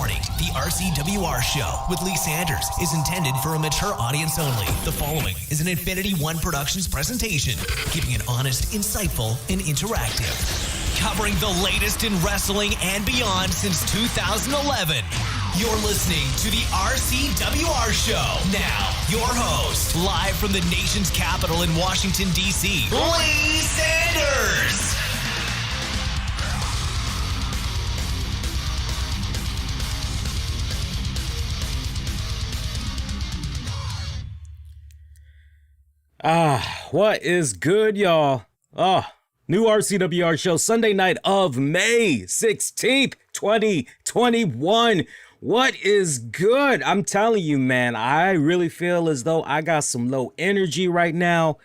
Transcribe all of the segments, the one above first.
Warning, the RCWR show with Lee Sanders is intended for a mature audience only. The following is an Infinity One Productions presentation, keeping it honest, insightful, and interactive. Covering the latest in wrestling and beyond since 2011. You're listening to the RCWR show. Now, your host, live from the nation's capital in Washington, D.C., Lee Sanders. What is good, y'all? New RCWR show, Sunday night of May 16th, 2021. What is good? I'm telling you, man, I really feel as though I got some low energy right now.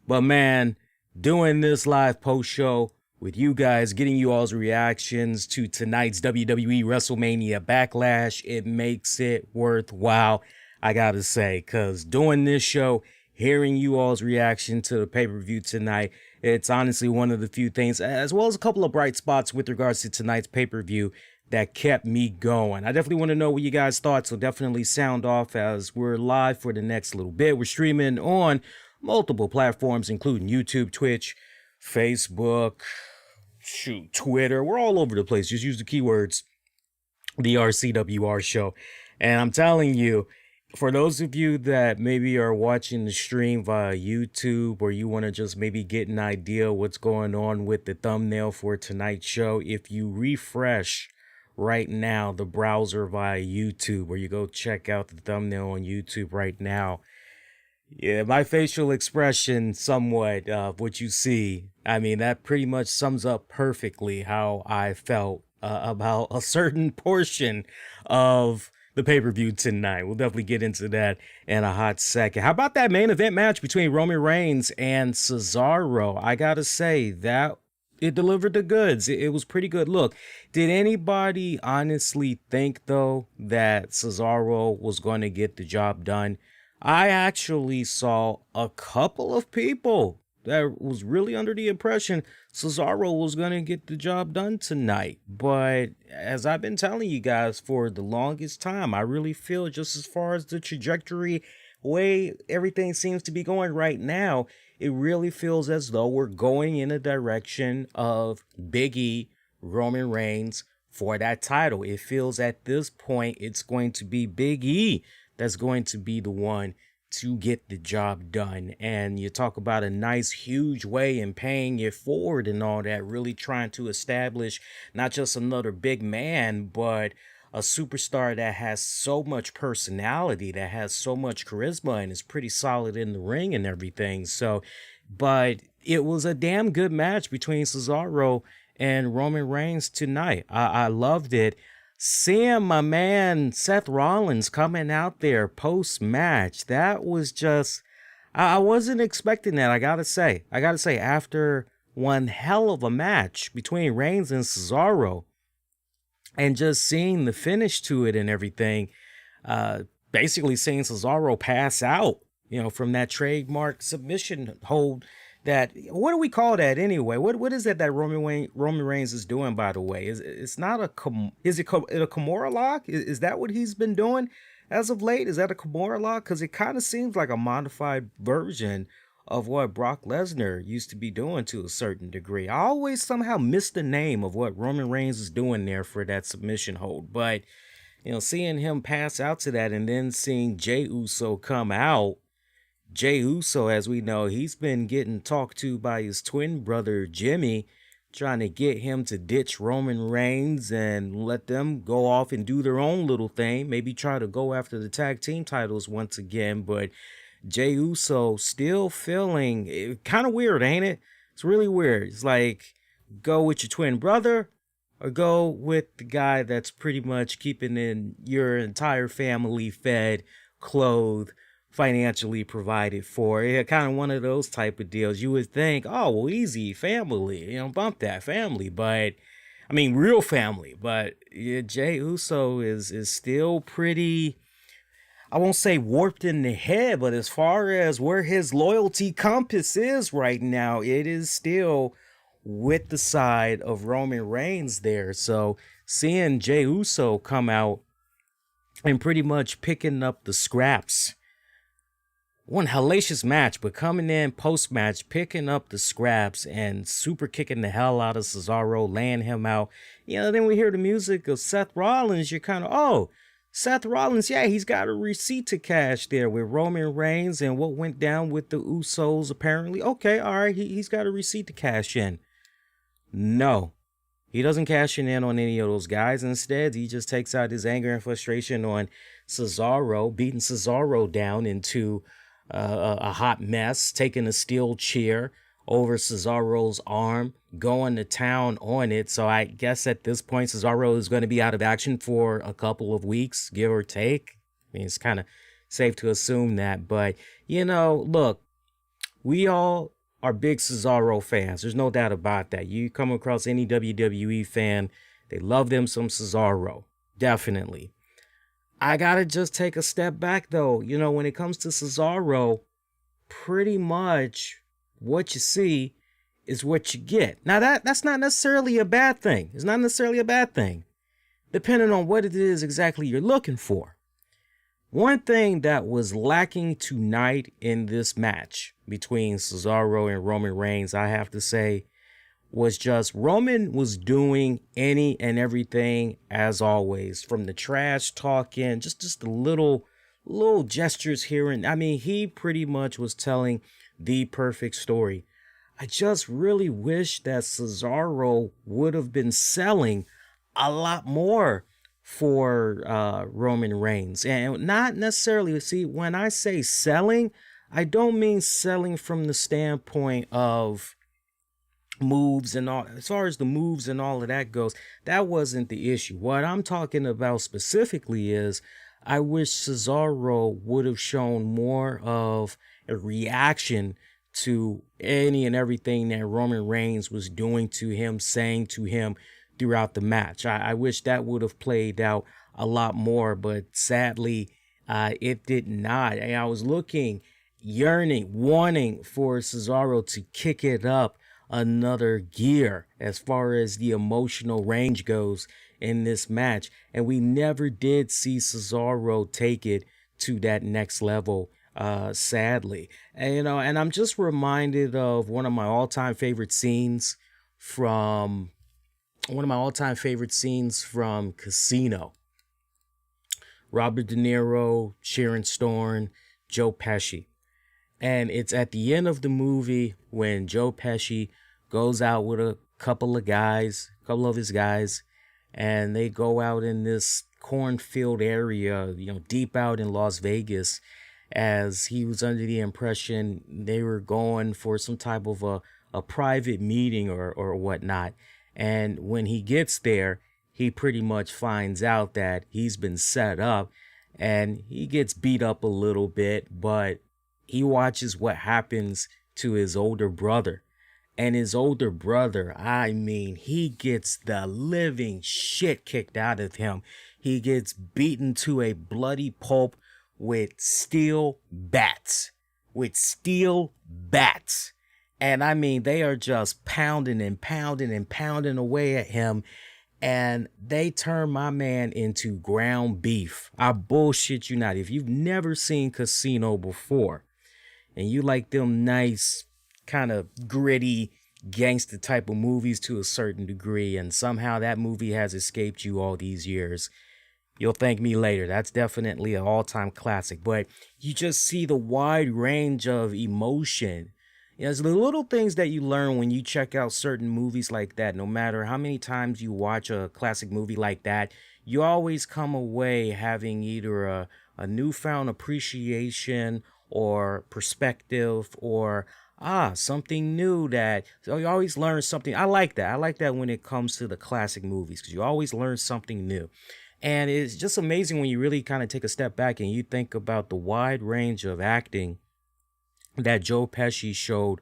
But man, doing this live post show with you guys, getting you all's reactions to tonight's WWE Wrestlemania Backlash, it makes it worthwhile, I gotta say, because doing this show, hearing you all's reaction to the pay-per-view tonight, it's honestly one of the few things, as well as a couple of bright spots with regards to tonight's pay-per-view, that kept me going. I definitely want to know what you guys thought, so definitely sound off as we're live for the next little bit. We're streaming on multiple platforms, including YouTube, Twitch, Facebook, Twitter. We're all over the place. Just use the keywords, the RCWR show. And I'm telling you, for those of you that maybe are watching the stream via YouTube, or you want to just maybe get an idea what's going on with the thumbnail for tonight's show, if you refresh right now the browser via YouTube, or you go check out the thumbnail on YouTube right now, yeah, my facial expression somewhat of what you see, I mean, that pretty much sums up perfectly how I felt about a certain portion of the pay-per-view tonight. We'll definitely get into that in a hot second. How about that main event match between Roman Reigns and Cesaro? I gotta say that it delivered the goods. It was pretty good. Look, did anybody honestly think, though, that Cesaro was going to get the job done? I actually saw a couple of people that was really under the impression Cesaro was going to get the job done tonight. But as I've been telling you guys for the longest time, I really feel just as far as the trajectory, way everything seems to be going right now, it really feels as though we're going in a direction of Big E, Roman Reigns for that title. It feels at this point it's going to be Big E that's going to be the one to get the job done. And you talk about a nice huge way in paying it forward and all that, really trying to establish not just another big man, but a superstar that has so much personality, that has so much charisma, and is pretty solid in the ring and everything. So, but it was a damn good match between Cesaro and Roman Reigns tonight. I loved it. Seeing my man Seth Rollins coming out there post-match, that was just, I wasn't expecting that, I gotta say. After one hell of a match between Reigns and Cesaro, and just seeing the finish to it and everything, basically seeing Cesaro pass out, from that trademark submission hold. That, what do we call that anyway? What is it that Roman Reigns is doing, by the way? It's not a is it a Kimura lock? Is that what he's been doing as of late? Is that a Kimura lock? Because it kind of seems like a modified version of what Brock Lesnar used to be doing to a certain degree. I always somehow miss the name of what Roman Reigns is doing there for that submission hold. But, seeing him pass out to that, and then seeing Jey Uso come out, Jey Uso, as we know, he's been getting talked to by his twin brother, Jimmy, trying to get him to ditch Roman Reigns and let them go off and do their own little thing. Maybe try to go after the tag team titles once again. But Jey Uso still feeling kind of weird, ain't it? It's really weird. It's like, go with your twin brother or go with the guy that's pretty much keeping your entire family fed, clothed, financially provided for. Yeah, kind of one of those type of deals. You would think, oh, well, easy, family, bump that family. But, I mean, real family. But yeah, Jey Uso is still pretty, I won't say warped in the head, but as far as where his loyalty compass is right now, it is still with the side of Roman Reigns there. So seeing Jey Uso come out and pretty much picking up the scraps. One hellacious match, but coming in post-match, picking up the scraps and super kicking the hell out of Cesaro, laying him out. Then we hear the music of Seth Rollins. You're kind of, oh, Seth Rollins, yeah, he's got a receipt to cash there with Roman Reigns and what went down with the Usos, apparently. Okay, all right, he's got a receipt to cash in. No, he doesn't cash in on any of those guys. Instead, he just takes out his anger and frustration on Cesaro, beating Cesaro down into a hot mess, taking a steel chair over Cesaro's arm, going to town on it. So I guess at this point, Cesaro is going to be out of action for a couple of weeks, give or take. I mean, it's kind of safe to assume that. But, look, we all are big Cesaro fans. There's no doubt about that. You come across any WWE fan, they love them some Cesaro. Definitely. I got to just take a step back, though. When it comes to Cesaro, pretty much what you see is what you get. Now, that's not necessarily a bad thing. It's not necessarily a bad thing, depending on what it is exactly you're looking for. One thing that was lacking tonight in this match between Cesaro and Roman Reigns, I have to say, was just Roman was doing any and everything as always, from the trash talking, just the little gestures here. And I mean, he pretty much was telling the perfect story. I just really wish that Cesaro would have been selling a lot more for Roman Reigns, and not necessarily, see, when I say selling, I don't mean selling from the standpoint of moves and all. As far as the moves and all of that goes, that wasn't the issue. What I'm talking about specifically is I wish Cesaro would have shown more of a reaction to any and everything that Roman Reigns was doing to him, saying to him throughout the match. I wish that would have played out a lot more, but sadly, it did not. And I was looking, yearning, wanting for Cesaro to kick it up another gear as far as the emotional range goes in this match, and we never did see Cesaro take it to that next level, sadly. And and I'm just reminded of one of my all-time favorite scenes from Casino. Robert De Niro, Sharon Stone, Joe Pesci. And it's at the end of the movie when Joe Pesci goes out with a couple of his guys, and they go out in this cornfield area, deep out in Las Vegas, as he was under the impression they were going for some type of a private meeting or whatnot. And when he gets there, he pretty much finds out that he's been set up, and he gets beat up a little bit, but he watches what happens to his older brother. And his older brother, I mean, he gets the living shit kicked out of him. He gets beaten to a bloody pulp with steel bats. And I mean, they are just pounding and pounding and pounding away at him. And they turn my man into ground beef. I bullshit you not. If you've never seen Casino before, and you like them nice, kind of gritty, gangster type of movies to a certain degree, and somehow that movie has escaped you all these years, you'll thank me later. That's definitely an all-time classic. But you just see the wide range of emotion. It's the little things that you learn when you check out certain movies like that. No matter how many times you watch a classic movie like that, you always come away having either a newfound appreciation or perspective, or something new that, so you always learn something. I like that when it comes to the classic movies, because you always learn something new. And it's just amazing when you really kind of take a step back and you think about the wide range of acting that Joe Pesci showed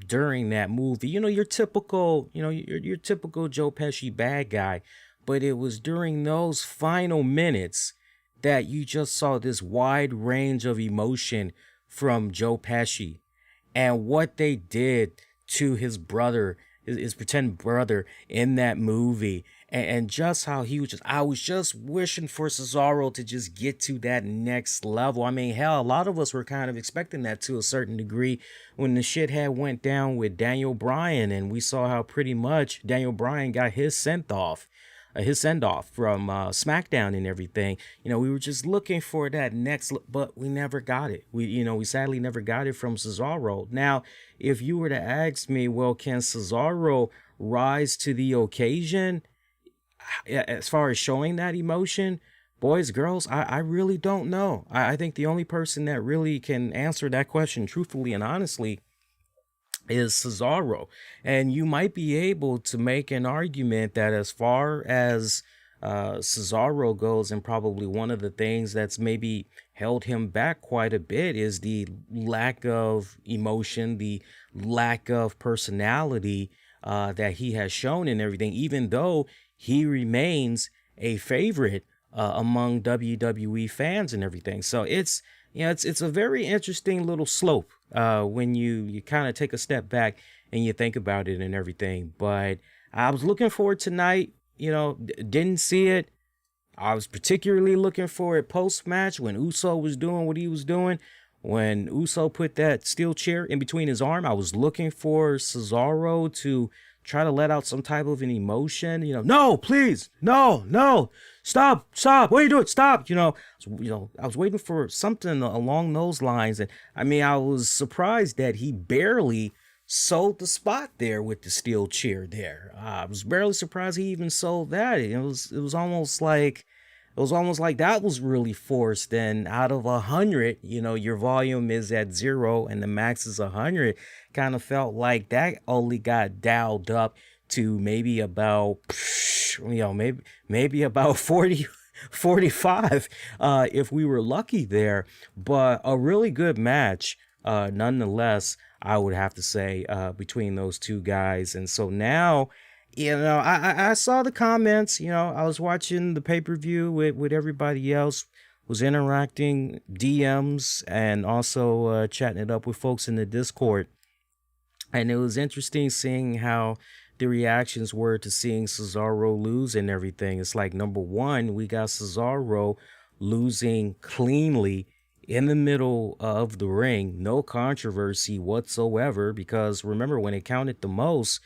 during that movie. Your typical Joe Pesci bad guy, but it was during those final minutes that you just saw this wide range of emotion from Joe Pesci, and what they did to his brother his pretend brother in that movie, and just how he was just, I was just wishing for Cesaro to just get to that next level. I mean, hell, a lot of us were kind of expecting that to a certain degree when the shit had went down with Daniel Bryan, and we saw how pretty much Daniel Bryan got his send off from SmackDown and everything. We were just looking for that next, but we never got it. We sadly never got it from Cesaro. Now, if you were to ask me, well, can Cesaro rise to the occasion as far as showing that emotion? Boys, girls, I really don't know. I think the only person that really can answer that question truthfully and honestly is Cesaro. And you might be able to make an argument that as far as Cesaro goes, and probably one of the things that's maybe held him back quite a bit is the lack of emotion, the lack of personality that he has shown and everything, even though he remains a favorite among WWE fans and everything. So it's a very interesting little slope when you kind of take a step back and you think about it and everything. But I was looking forward tonight, didn't see it. I was particularly looking for it post-match when Uso was doing what he was doing. When Uso put that steel chair in between his arm, I was looking for Cesaro to try to let out some type of an emotion, no, please, no, stop, what are you doing? Stop, I was waiting for something along those lines. And I mean, I was surprised that he barely sold the spot there with the steel chair there. I was barely surprised he even sold that. It was almost like that was really forced. And out of 100, your volume is at 0 and the max is 100. Kind of felt like that only got dialed up to maybe about, maybe about 40, 45, if we were lucky there. But a really good match, nonetheless, I would have to say, between those two guys. And so now, I saw the comments, I was watching the pay-per-view with everybody else, was interacting DMs and also chatting it up with folks in the Discord. And it was interesting seeing how the reactions were to seeing Cesaro lose and everything. It's like, number one, we got Cesaro losing cleanly in the middle of the ring. No controversy whatsoever, because remember, when it counted the most,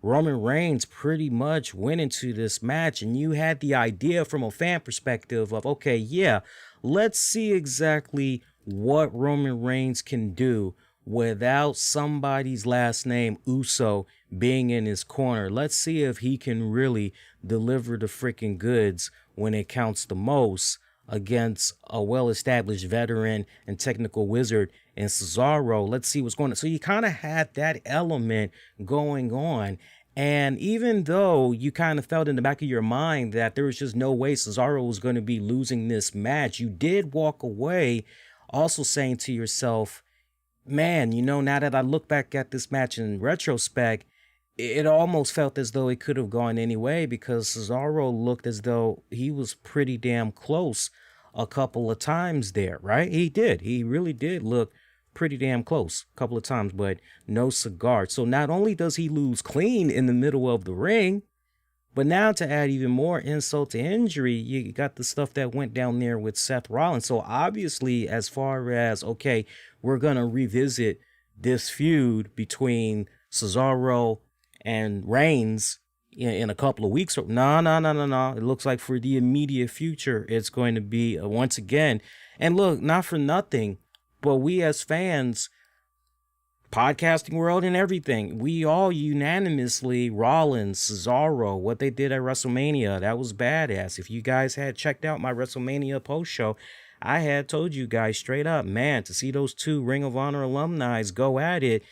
Roman Reigns pretty much went into this match, and you had the idea from a fan perspective of, okay, yeah, let's see exactly what Roman Reigns can do without somebody's last name, Uso, being in his corner. Let's see if he can really deliver the freaking goods when it counts the most against a well-established veteran and technical wizard in Cesaro. Let's see what's going on. So you kind of had that element going on. And even though you kind of felt in the back of your mind that there was just no way Cesaro was going to be losing this match, you did walk away also saying to yourself, man, now that I look back at this match in retrospect, it almost felt as though it could have gone any way, because Cesaro looked as though he was pretty damn close a couple of times there, right? He did. He really did look pretty damn close a couple of times, but no cigar. So not only does he lose clean in the middle of the ring, but now to add even more insult to injury, you got the stuff that went down there with Seth Rollins. So obviously, as far as, okay, we're going to revisit this feud between Cesaro and Reigns in a couple of weeks. No. It looks like for the immediate future, it's going to be once again. And look, not for nothing, but we as fans, podcasting world and everything, we all unanimously, Rollins, Cesaro, what they did at WrestleMania, that was badass. If you guys had checked out my WrestleMania post show, I had told you guys straight up, man, to see those two Ring of Honor alumni go at it,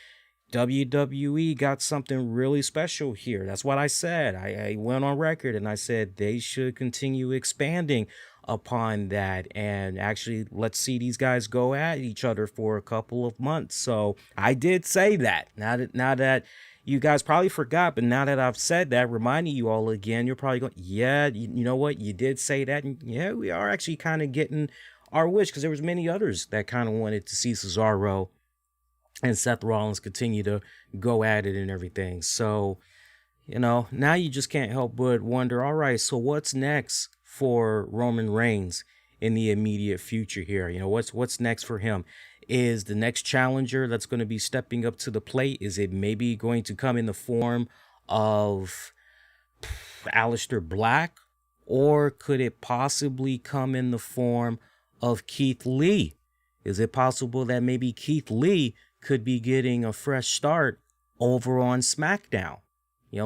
WWE got something really special here. That's what I said. I went on record and I said they should continue expanding upon that, and actually let's see these guys go at each other for a couple of months. So I did say that. Now that you guys probably forgot, but now that I've said that, reminding you all again, you're probably going, yeah, you know what, you did say that. And yeah, we are actually kind of getting our wish, because there was many others that kind of wanted to see Cesaro and Seth Rollins continue to go at it and everything. So, now you just can't help but wonder, all right, so what's next for Roman Reigns in the immediate future here? What's next for him? Is the next challenger that's going to be stepping up to the plate, is it maybe going to come in the form of Aleister Black, or could it possibly come in the form of Keith Lee? Is it possible that maybe Keith Lee could be getting a fresh start over on SmackDown?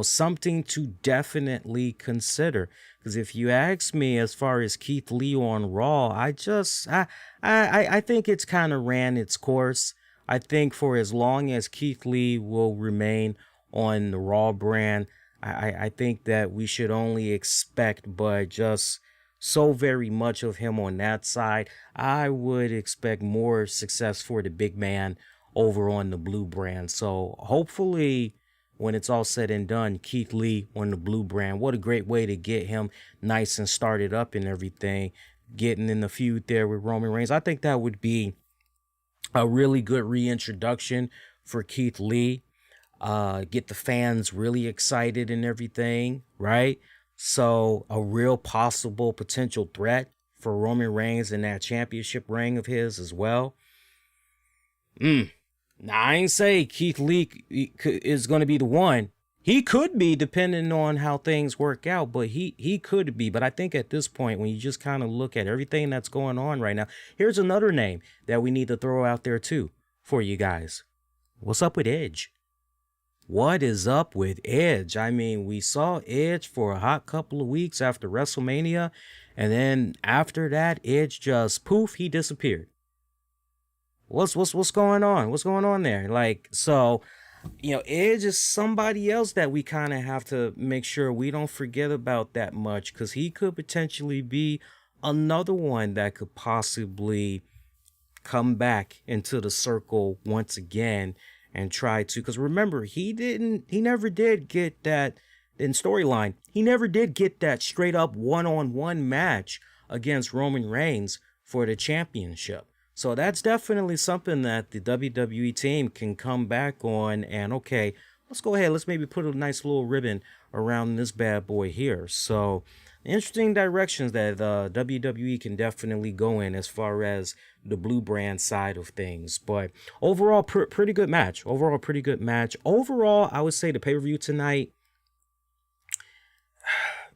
Something to definitely consider. Because if you ask me, as far as Keith Lee on Raw, I think it's kind of ran its course. I think for as long as Keith Lee will remain on the Raw brand, I think that we should only expect but just so very much of him on that side. I would expect more success for the big man over on the blue brand. So hopefully, when it's all said and done, Keith Lee on the blue brand, what a great way to get him nice and started up and everything, getting in the feud there with Roman Reigns. I think that would be a really good reintroduction for Keith Lee. Get the fans really excited and everything, right? So a real possible potential threat for Roman Reigns in that championship reign of his as well. Now, I ain't say Keith Lee is going to be the one. He could be, depending on how things work out, but he could be. But I think at this point, when you just kind of look at everything that's going on right now, here's another name that we need to throw out there too for you guys. What's up with Edge? What is up with Edge? I mean, we saw Edge for a hot couple of weeks after WrestleMania, and then after that, Edge just poof, he disappeared. What's going on? What's going on there? Edge is somebody else that we kind of have to make sure we don't forget about that much, because he could potentially be another one that could possibly come back into the circle once again and try to, because remember, he never did get that in storyline. He never did get that straight up one-on-one match against Roman Reigns for the championship. So that's definitely something that the WWE team can come back on and, okay, let's go ahead. Let's maybe put a nice little ribbon around this bad boy here. So interesting directions that WWE can definitely go in as far as the blue brand side of things. But overall, pretty good match. Overall, I would say the pay-per-view tonight,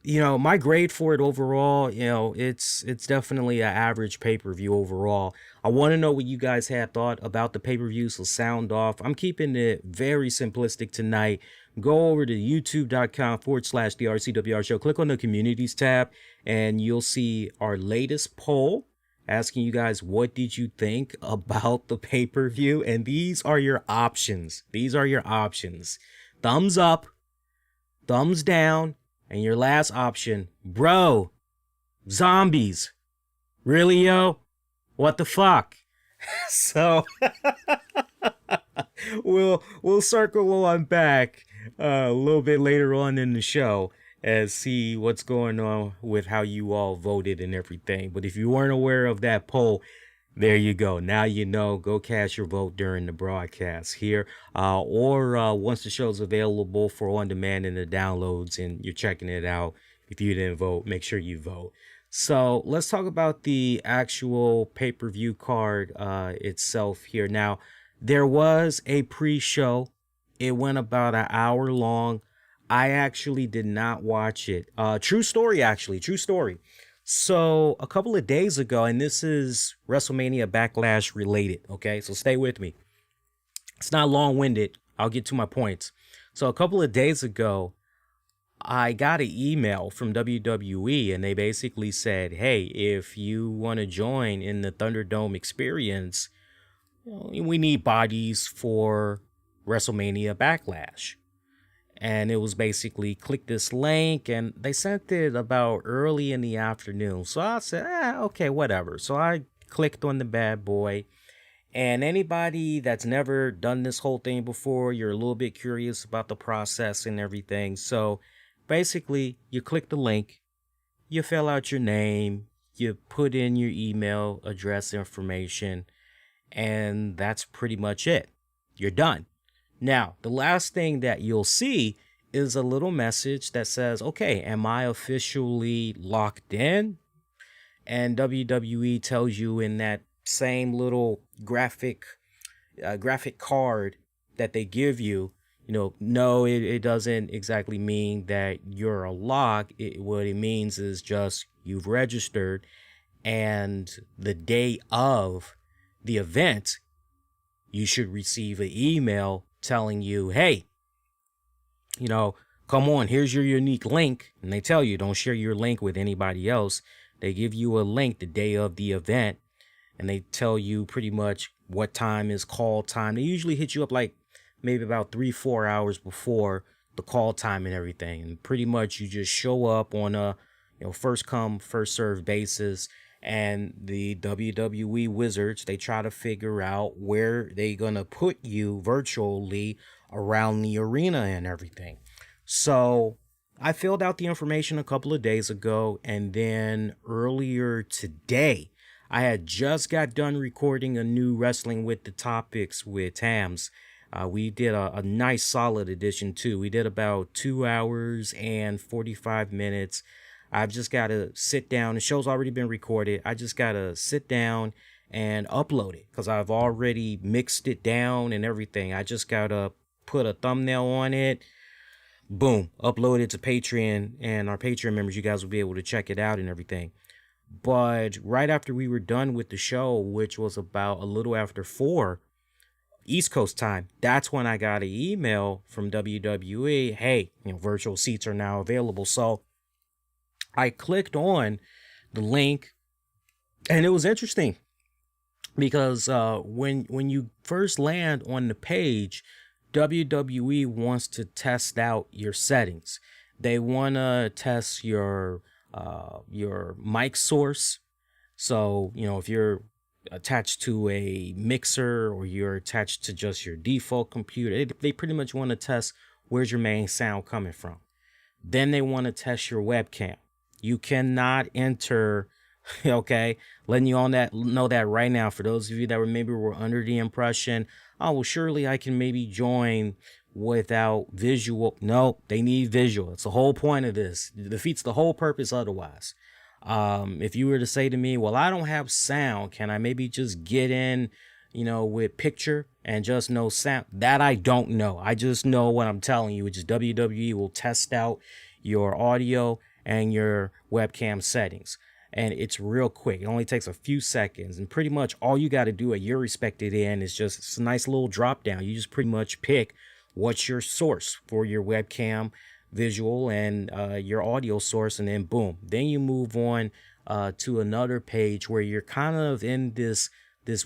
my grade for it overall, it's definitely an average pay-per-view overall. I want to know what you guys had thought about the pay-per-view, so sound off. I'm keeping it very simplistic tonight. Go over to youtube.com/the RCWR show. Click on the communities tab, and you'll see our latest poll asking you guys, what did you think about the pay-per-view? And these are your options. Thumbs up, thumbs down, and your last option, bro, zombies. Really, yo? What the fuck? So we'll circle on back a little bit later on in the show and see what's going on with how you all voted and everything. But if you weren't aware of that poll, there you go. Now you know. Go cast your vote during the broadcast here, or once the show's available for on demand and the downloads, and you're checking it out. If you didn't vote, make sure you vote. So let's talk about the actual pay-per-view card itself here. Now, there was a pre-show. It went about an hour long. I actually did not watch it. True story. So a couple of days ago, and this is WrestleMania Backlash related, okay? So stay with me. It's not long-winded. I'll get to my points. So a couple of days ago, I got an email from WWE, and they basically said, hey, if you want to join in the Thunderdome experience, we need bodies for WrestleMania Backlash. And it was basically click this link, and they sent it about early in the afternoon. So I said, okay, whatever. So I clicked on the bad boy. And anybody that's never done this whole thing before, you're a little bit curious about the process and everything. So basically, you click the link, you fill out your name, you put in your email address information, and that's pretty much it. you're done. Now, the last thing that you'll see is a little message that says, okay, am I officially locked in? And WWE tells you in that same little graphic card that they give you, no, it doesn't exactly mean that you're a lock. What it means is just you've registered, and the day of the event, you should receive an email telling you, hey, come on, here's your unique link. And they tell you, don't share your link with anybody else. They give you a link the day of the event, and they tell you pretty much what time is call time. They usually hit you up like maybe about 3-4 hours before the call time and everything. And pretty much you just show up on a first come, first serve basis. And the WWE wizards, they try to figure out where they gonna put you virtually around the arena and everything. So I filled out the information a couple of days ago, and then earlier today, I had just got done recording a new Wrestling with the Topics with Tams. We did a nice solid edition too. We did about 2 hours and 45 minutes. I've just got to sit down. The show's already been recorded. I just got to sit down and upload it because I've already mixed it down and everything. I just got to put a thumbnail on it. Boom, upload it to Patreon, and our Patreon members, you guys will be able to check it out and everything. But right after we were done with the show, which was about a little after 4 East Coast time, that's when I got an email from WWE. Hey, virtual seats are now available. So I clicked on the link, and it was interesting because when you first land on the page, WWE wants to test out your settings. They want to test your mic source. So, if you're attached to a mixer or you're attached to just your default computer, they pretty much want to test where's your main sound coming from. Then they want to test your webcam. You cannot enter, okay, letting you know that right now. For those of you that were under the impression, oh, well, surely I can maybe join without visual. No, they need visual. It's the whole point of this. It defeats the whole purpose otherwise. If you were to say to me, well, I don't have sound, can I maybe just get in, with picture and just no sound? That I don't know. I just know what I'm telling you, which is WWE will test out your audio and your webcam settings. And it's real quick. It only takes a few seconds. And pretty much all you got to do at your respected end is it's a nice little drop down. You just pretty much pick what's your source for your webcam visual and your audio source. And then boom. Then you move on to another page where you're kind of in this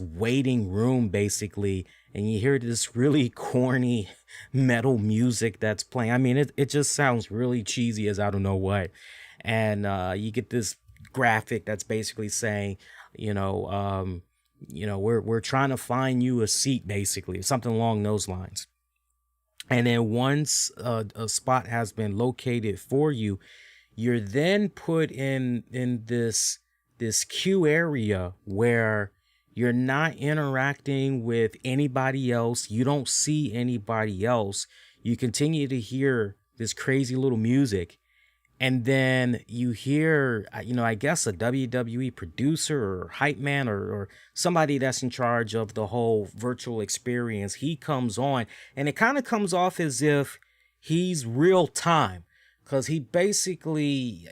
waiting room basically. And you hear this really corny metal music that's playing. I mean, it just sounds really cheesy as I don't know what. And you get this graphic that's basically saying, we're trying to find you a seat, basically, something along those lines. And then once a spot has been located for you, you're then put in this queue area where you're not interacting with anybody else. You don't see anybody else. You continue to hear this crazy little music. And then you hear, I guess a WWE producer or hype man or somebody that's in charge of the whole virtual experience. He comes on, and it kind of comes off as if he's real time. Because he basically,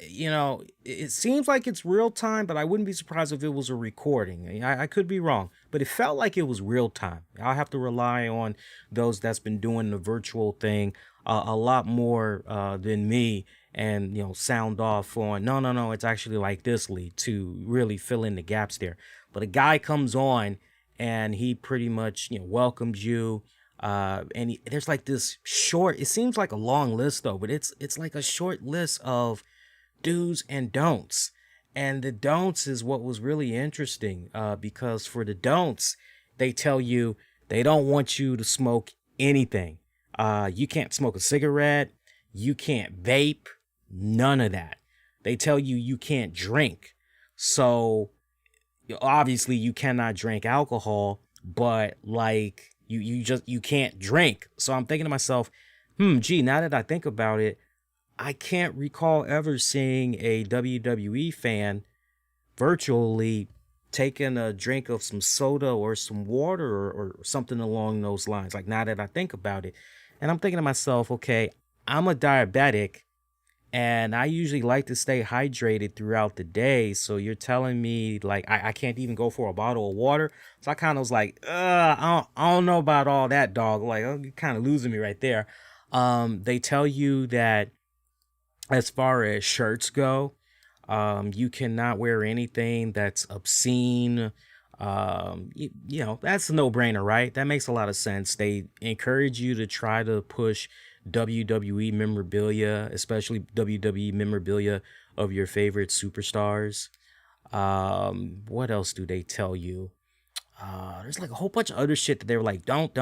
it seems like it's real time, but I wouldn't be surprised if it was a recording. I could be wrong, but it felt like it was real time. I'll have to rely on those that's been doing the virtual thing a lot more than me, and sound off on no, it's actually like this, Lee, to really fill in the gaps there. But a guy comes on and he pretty much welcomes you. And there's like this short, it seems like a long list though, but it's like a short list of do's and don'ts. And the don'ts is what was really interesting, because for the don'ts, they tell you they don't want you to smoke anything. You can't smoke a cigarette. You can't vape. None of that. They tell you you can't drink. So obviously you cannot drink alcohol, but like, you can't drink. So I'm thinking to myself, gee, now that I think about it, I can't recall ever seeing a WWE fan virtually taking a drink of some soda or some water or something along those lines. Like now that I think about it, and I'm thinking to myself, okay, I'm a diabetic and I usually like to stay hydrated throughout the day. So you're telling me like I can't even go for a bottle of water. So I kind of was like, I don't know about all that, dog. Like, you're kind of losing me right there. They tell you that as far as shirts go, you cannot wear anything that's obscene. That's a no-brainer, right? That makes a lot of sense. They encourage you to try to push WWE memorabilia, especially WWE memorabilia of your favorite superstars. What else do they tell you? There's like a whole bunch of other shit that they were like, don't.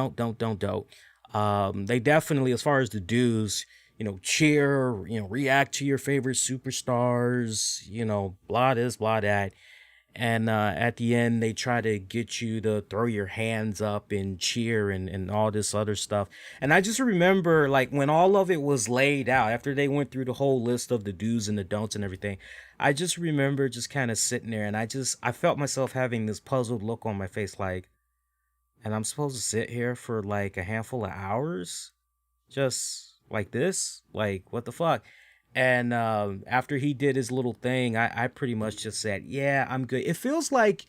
They definitely, as far as the dues, cheer, react to your favorite superstars, blah this, blah that. And at the end, they try to get you to throw your hands up and cheer and all this other stuff. And I just remember, like, when all of it was laid out, after they went through the whole list of the do's and the don'ts and everything, I just remember just kind of sitting there and I felt myself having this puzzled look on my face, like, and I'm supposed to sit here for like a handful of hours? Just like this? Like, what the fuck? And after he did his little thing, I pretty much just said, yeah, I'm good. It feels like,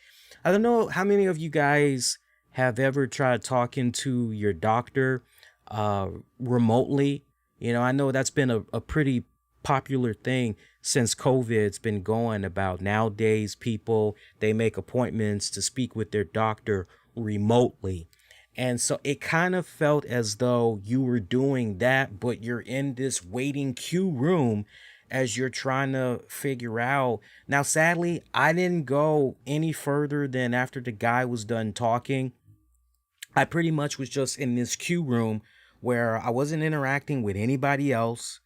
I don't know how many of you guys have ever tried talking to your doctor remotely. I know that's been a pretty popular thing since COVID's been going about. Nowadays, people, they make appointments to speak with their doctor remotely. And so it kind of felt as though you were doing that, but you're in this waiting queue room as you're trying to figure out. Now, sadly, I didn't go any further than after the guy was done talking. I pretty much was just in this queue room where I wasn't interacting with anybody else.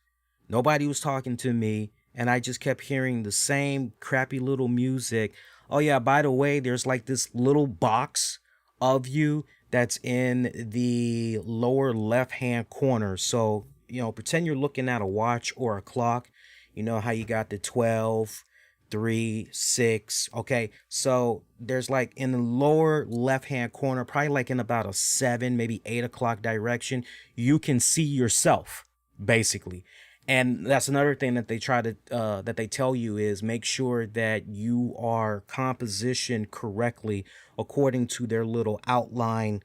Nobody was talking to me. And I just kept hearing the same crappy little music. Oh, yeah, by the way, there's like this little box of you that's in the lower left-hand corner. So, pretend you're looking at a watch or a clock. You know how you got the 12, 3, 6. Okay, so there's like in the lower left-hand corner, probably like in about a 7, maybe 8 o'clock direction, you can see yourself, basically. And that's another thing that they that they tell you is make sure that you are compositioned correctly according to their little outline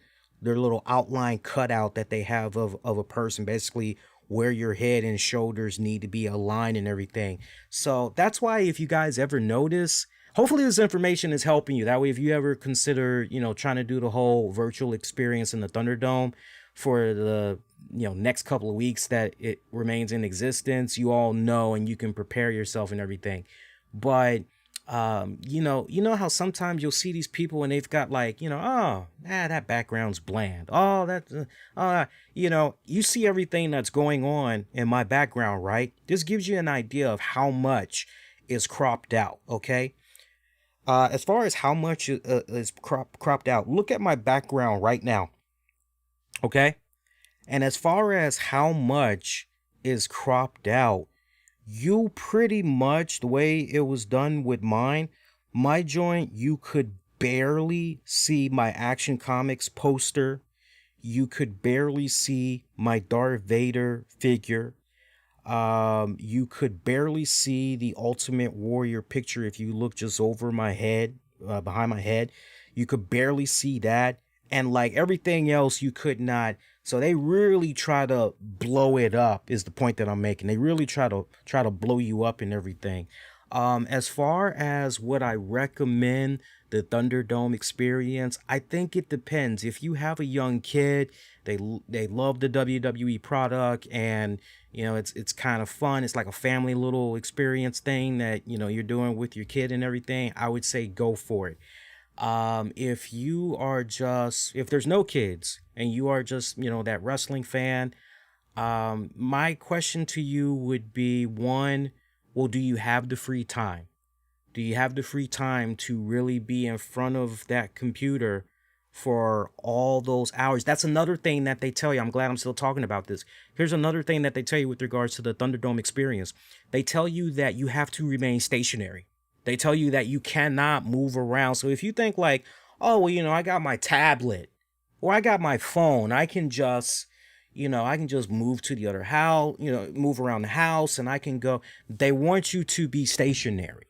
cutout that they have of a person, basically where your head and shoulders need to be aligned and everything. So that's why if you guys ever notice, hopefully this information is helping you. That way, if you ever consider, trying to do the whole virtual experience in the Thunderdome for the next couple of weeks that it remains in existence, you all know and you can prepare yourself and everything. But you know how sometimes you'll see these people and they've got like, that background's bland. Oh, that's you see everything that's going on in my background, right? This gives you an idea of how much is cropped out. Okay. As far as how much is cropped out, look at my background right now. Okay. And as far as how much is cropped out, you pretty much, the way it was done with mine, my joint, you could barely see my Action Comics poster. You could barely see my Darth Vader figure. You could barely see the Ultimate Warrior picture if you look just over my head, behind my head. You could barely see that. And like everything else, you could not. So they really try to blow it up is the point that I'm making. They really try to blow you up and everything. As far as what I recommend the Thunderdome experience, I think it depends. If you have a young kid, they love the WWE product and it's kind of fun. It's like a family little experience thing that you're doing with your kid and everything. I would say go for it. If there's no kids and you are just, that wrestling fan, my question to you would be one, well, do you have the free time? Do you have the free time to really be in front of that computer for all those hours. That's another thing that they tell you. I'm glad I'm still talking about this. Here's another thing that they tell you with regards to the Thunderdome experience. They tell you that you have to remain stationary. They tell you that you cannot move around. So if you think like, oh, well, I got my tablet or I got my phone, I can just move to the other house, move around the house and I can go. They want you to be stationary.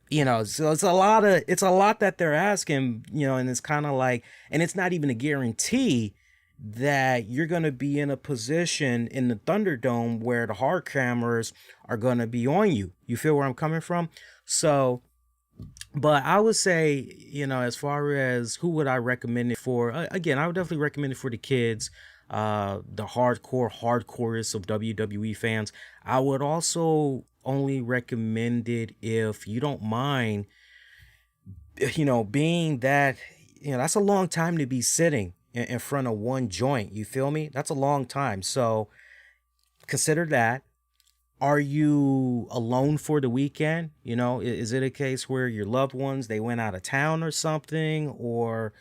So it's a lot that they're asking, and it's kind of like, and it's not even a guarantee that you're going to be in a position in the Thunderdome where the hard cameras are going to be on you. You feel where I'm coming from? So, but I would say, as far as who would I recommend it for? Again, I would definitely recommend it for the kids, the hardcorest of WWE fans. I would also only recommend it if you don't mind, being that, that's a long time to be sitting in front of one joint. You feel me? That's a long time. So consider that. Are you alone for the weekend? Is it a case where your loved ones, they went out of town or something, or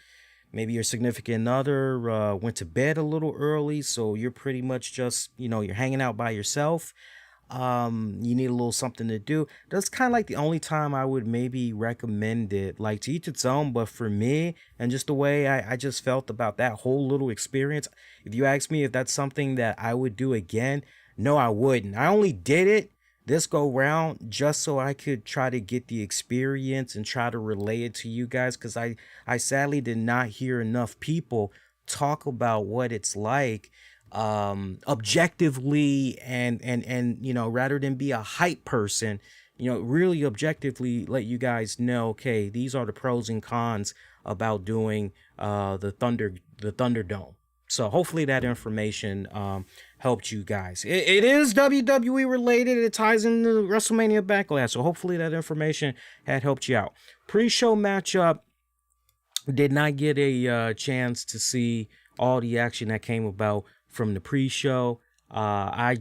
maybe your significant other went to bed a little early, so you're pretty much just, you're hanging out by yourself. You need a little something to do. That's kind of like the only time I would maybe recommend it, like to each its own. But for me, and just the way I just felt about that whole little experience, if you ask me if that's something that I would do again, no, I wouldn't. I only did it this go round just so I could try to get the experience and try to relay it to you guys, because I sadly did not hear enough people talk about what it's like objectively, and rather than be a hype person, really objectively let you guys know, okay, these are the pros and cons about doing the Thunderdome. So hopefully that information helped you guys. It is WWE related. It ties into WrestleMania Backlash. So hopefully that information had helped you out. Pre-show matchup, did not get a chance to see all the action that came about from the pre-show. I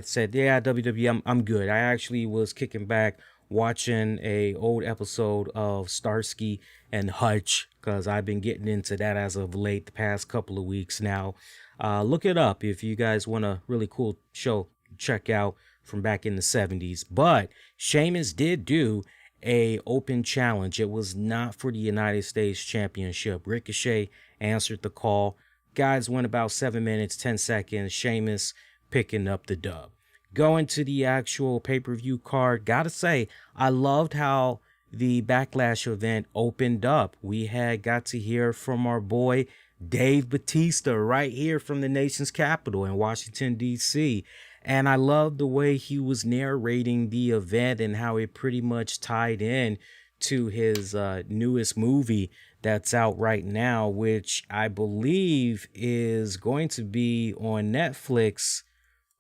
said, yeah, WWE, I'm good. I actually was kicking back watching a old episode of Starsky and Hutch, because I've been getting into that as of late, the past couple of weeks now. Look it up if you guys want a really cool show check out from back in the 70s. But Sheamus did do a open challenge. It was not for the United States Championship. Ricochet answered the call. Guys went about 7 minutes, 10 seconds. Sheamus picking up the dub. Going to the actual pay-per-view card, gotta say, I loved how the Backlash event opened up. We had got to hear from our boy Dave Bautista right here from the nation's capital in Washington, D.C. And I loved the way he was narrating the event and how it pretty much tied in to his newest movie that's out right now, which I believe is going to be on Netflix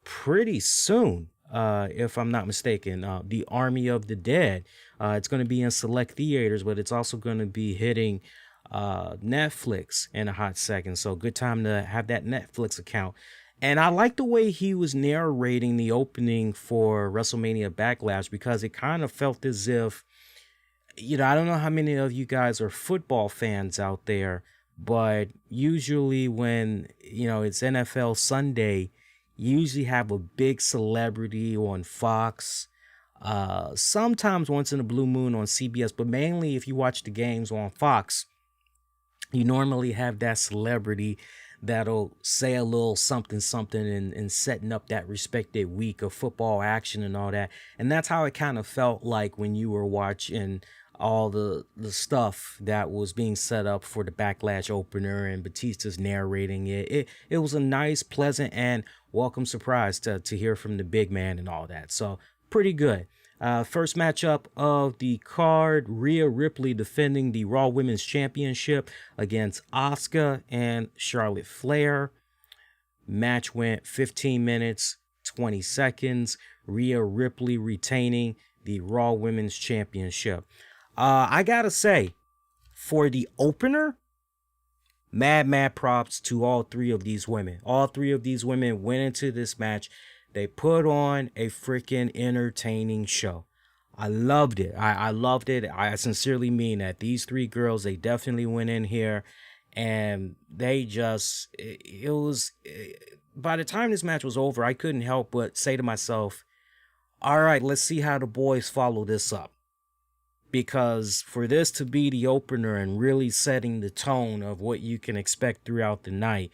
pretty soon, if I'm not mistaken. The Army of the Dead. It's going to be in select theaters, but it's also going to be hitting Netflix in a hot second. So good time to have that Netflix account. And I like the way he was narrating the opening for WrestleMania Backlash, because it kind of felt as if, I don't know how many of you guys are football fans out there, but usually when, it's NFL Sunday, you usually have a big celebrity on Fox, sometimes once in a blue moon on CBS, but mainly if you watch the games on Fox, you normally have that celebrity that'll say a little something and setting up that respected week of football action and all that. And that's how it kind of felt like when you were watching all the stuff that was being set up for the Backlash opener and Batista's narrating it. It was a nice, pleasant, and welcome surprise to hear from the big man and all that. So pretty good. First matchup of the card, Rhea Ripley defending the Raw Women's Championship against Asuka and Charlotte Flair. Match went 15 minutes, 20 seconds. Rhea Ripley retaining the Raw Women's Championship. I gotta say, for the opener, mad props to all three of these women. All three of these women went into this match. They put on a freaking entertaining show. I loved it. I loved it. I sincerely mean that. These three girls, they definitely went in here and they just, it was, by the time this match was over, I couldn't help but say to myself, all right, let's see how the boys follow this up. Because for this to be the opener and really setting the tone of what you can expect throughout the night,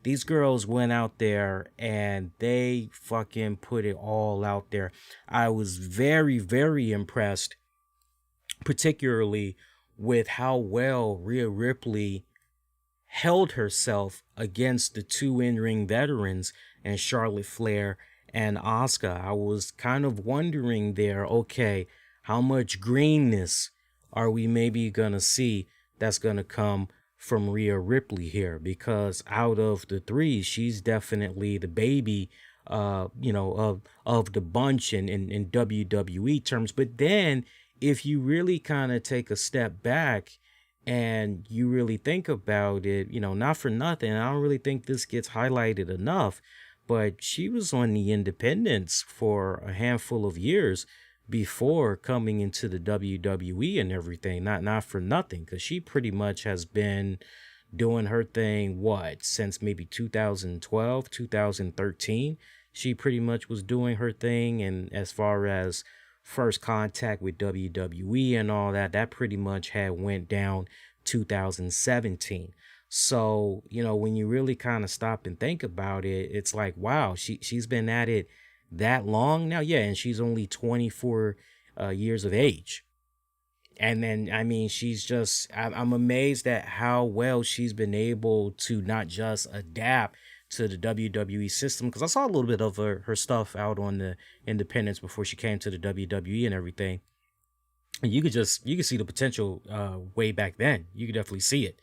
these girls went out there and they fucking put it all out there. I was very, very impressed, particularly with how well Rhea Ripley held herself against the two in-ring veterans and Charlotte Flair and Asuka. I was kind of wondering there, okay, how much greenness are we maybe gonna see that's gonna come from Rhea Ripley here? Because out of the three, she's definitely the baby, of the bunch in WWE terms. But then, if you really kind of take a step back and you really think about it, not for nothing, I don't really think this gets highlighted enough, but she was on the independents for a handful of years before coming into the WWE and everything. Not for nothing, because she pretty much has been doing her thing since maybe 2012, 2013. She pretty much was doing her thing, and as far as first contact with WWE and all that, that pretty much had went down 2017. So, when you really kind of stop and think about it, it's like, wow, she's been at it that long now. Yeah, and she's only 24 years of age. And then, I mean, I'm amazed at how well she's been able to not just adapt to the WWE system, because I saw a little bit of her stuff out on the independents before she came to the WWE and everything. And you could see the potential way back then. You could definitely see it.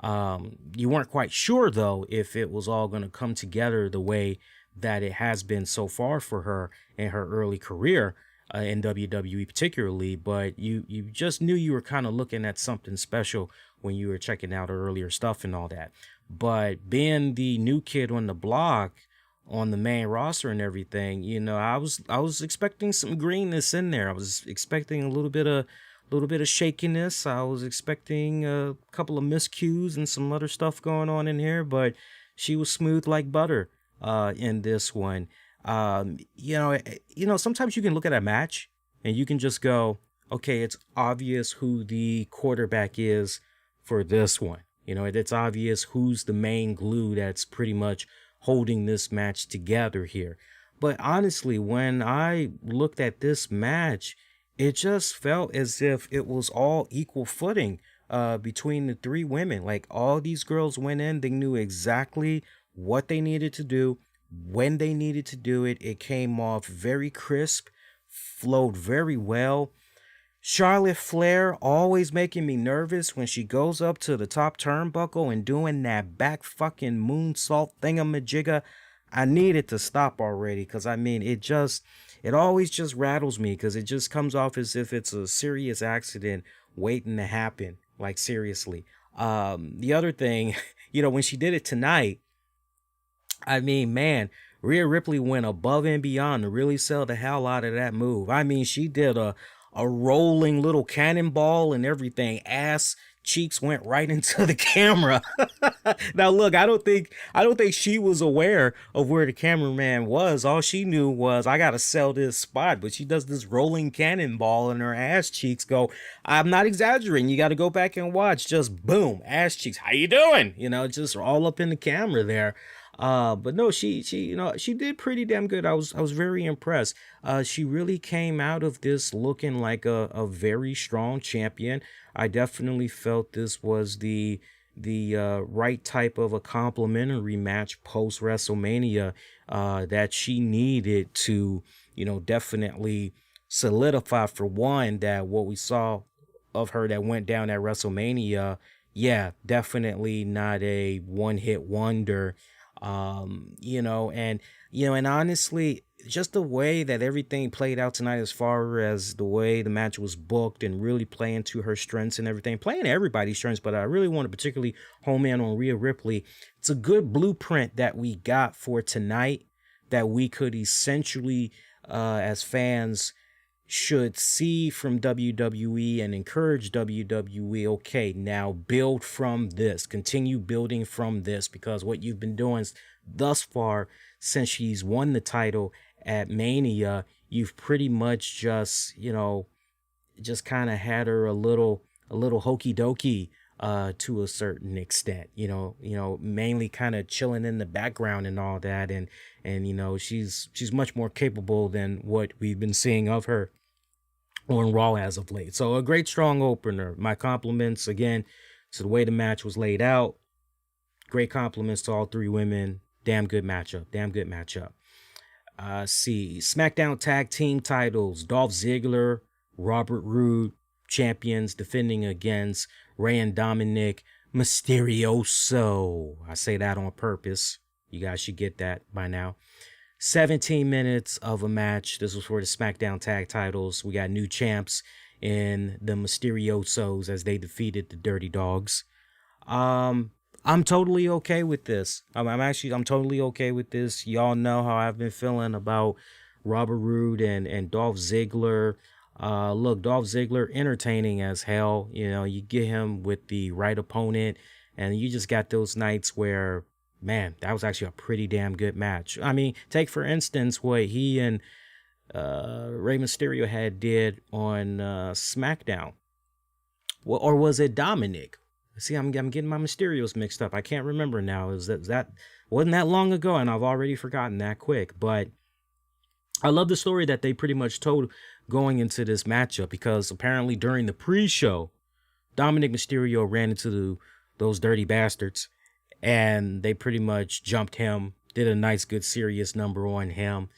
You weren't quite sure, though, if it was all going to come together the way that it has been so far for her in her early career in WWE particularly, but you just knew you were kind of looking at something special when you were checking out her earlier stuff and all that. But being the new kid on the block on the main roster and everything, I was expecting some greenness in there. I was expecting a little bit of shakiness. I was expecting a couple of miscues and some other stuff going on in here, but she was smooth like butter in this one. Sometimes you can look at a match and you can just go, okay, it's obvious who the quarterback is for this one. It's obvious who's the main glue that's pretty much holding this match together here. But honestly, when I looked at this match, it just felt as if it was all equal footing between the three women. Like, all these girls went in, they knew exactly what they needed to do, when they needed to do it. It came off very crisp, flowed very well. Charlotte Flair always making me nervous when she goes up to the top turnbuckle and doing that back fucking moonsault thingamajigga. I need it to stop already, because I mean, it always just rattles me, because it just comes off as if it's a serious accident waiting to happen. Like, seriously. The other thing, when she did it tonight, I mean, man, Rhea Ripley went above and beyond to really sell the hell out of that move. I mean, she did a rolling little cannonball and everything. Ass cheeks went right into the camera. Now, look, I don't think she was aware of where the cameraman was. All she knew was, I gotta sell this spot. But she does this rolling cannonball and her ass cheeks go. I'm not exaggerating. You got to go back and watch. Just boom, ass cheeks. How you doing? Just all up in the camera there. But no, she did pretty damn good. I was very impressed. She really came out of this looking like a very strong champion. I definitely felt this was the right type of a complimentary match post WrestleMania that she needed to, definitely solidify, for one, that what we saw of her that went down at WrestleMania, yeah, definitely not a one-hit wonder. And honestly, just the way that everything played out tonight, as far as the way the match was booked and really playing to her strengths and everything, playing to everybody's strengths, but I really want to particularly home in on Rhea Ripley. It's a good blueprint that we got for tonight, that we could essentially, as fans, should see from WWE and encourage WWE, okay, now build from this, continue building from this, because what you've been doing thus far since she's won the title at Mania, you've pretty much just, just kind of had her a little hokey dokey to a certain extent, mainly kind of chilling in the background and all that, and she's much more capable than what we've been seeing of her on Raw as of late. So a great strong opener. My compliments again to the way the match was laid out. Great compliments to all three women. Damn good matchup. See, SmackDown Tag Team titles. Dolph Ziggler, Robert Roode, champions, defending against Rey and Dominic Mysterioso. I say that on purpose. You guys should get that by now. 17 minutes of a match. This was for the SmackDown Tag titles. We got new champs in the Mysteriosos as they defeated the Dirty Dogs. I'm totally okay with this. I'm totally okay with this. Y'all know how I've been feeling about Robert Roode and Dolph Ziggler. Look, Dolph Ziggler, entertaining as hell. You get him with the right opponent, and you just got those nights where, man, that was actually a pretty damn good match. I mean, take for instance what he and Rey Mysterio had did on SmackDown. Well, or was it Dominic? See, I'm getting my Mysterios mixed up. I can't remember now. That wasn't that long ago, and I've already forgotten that quick. But I love the story that they pretty much told going into this matchup, because apparently during the pre-show, Dominic Mysterio ran into those dirty bastards, and they pretty much jumped him, did a nice, good, serious number on him.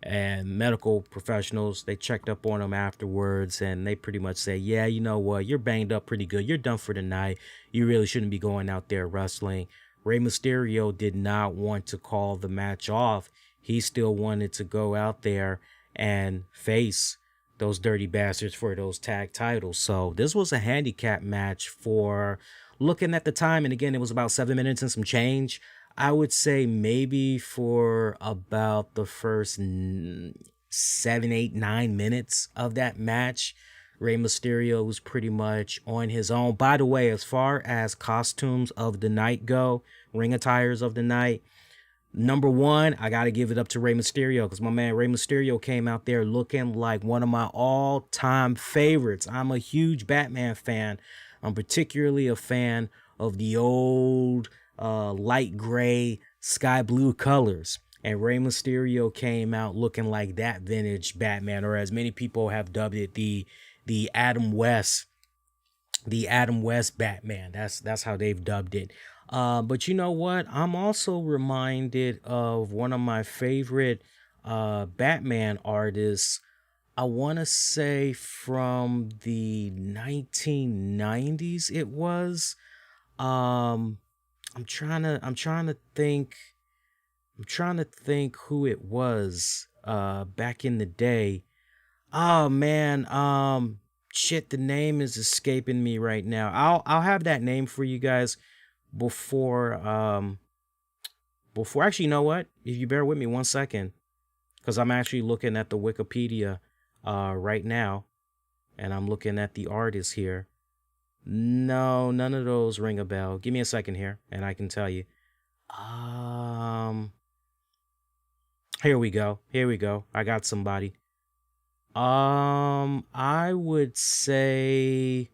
And medical professionals, they checked up on him afterwards, and they pretty much say, yeah, you know what, you're banged up pretty good. You're done for the night. You really shouldn't be going out there wrestling. Rey Mysterio did not want to call the match off. He still wanted to go out there and face those dirty bastards for those tag titles. So this was a handicap match for, looking at the time, and again, it was about 7 minutes and some change. I would say maybe for about the first 7, 8, 9 minutes of that match, Rey Mysterio was pretty much on his own. By the way, as far as costumes of the night go, ring attires of the night, number one, I got to give it up to Rey Mysterio, because my man Rey Mysterio came out there looking like one of my all-time favorites. I'm a huge Batman fan. I'm particularly a fan of the old light gray, sky blue colors. And Rey Mysterio came out looking like that vintage Batman, or as many people have dubbed it, the Adam West Batman. That's how they've dubbed it. But you know what? I'm also reminded of one of my favorite Batman artists. I want to say from the 1990s it was. I'm trying to think who it was back in the day. Oh man, shit, the name is escaping me right now. I'll have that name for you guys before actually, you know what? If you bear with me 1 second, because I'm actually looking at the Wikipedia right now, and I'm looking at the artist here. No, none of those ring a bell. Give me a second here, and I can tell you. Here we go. I got somebody. I would say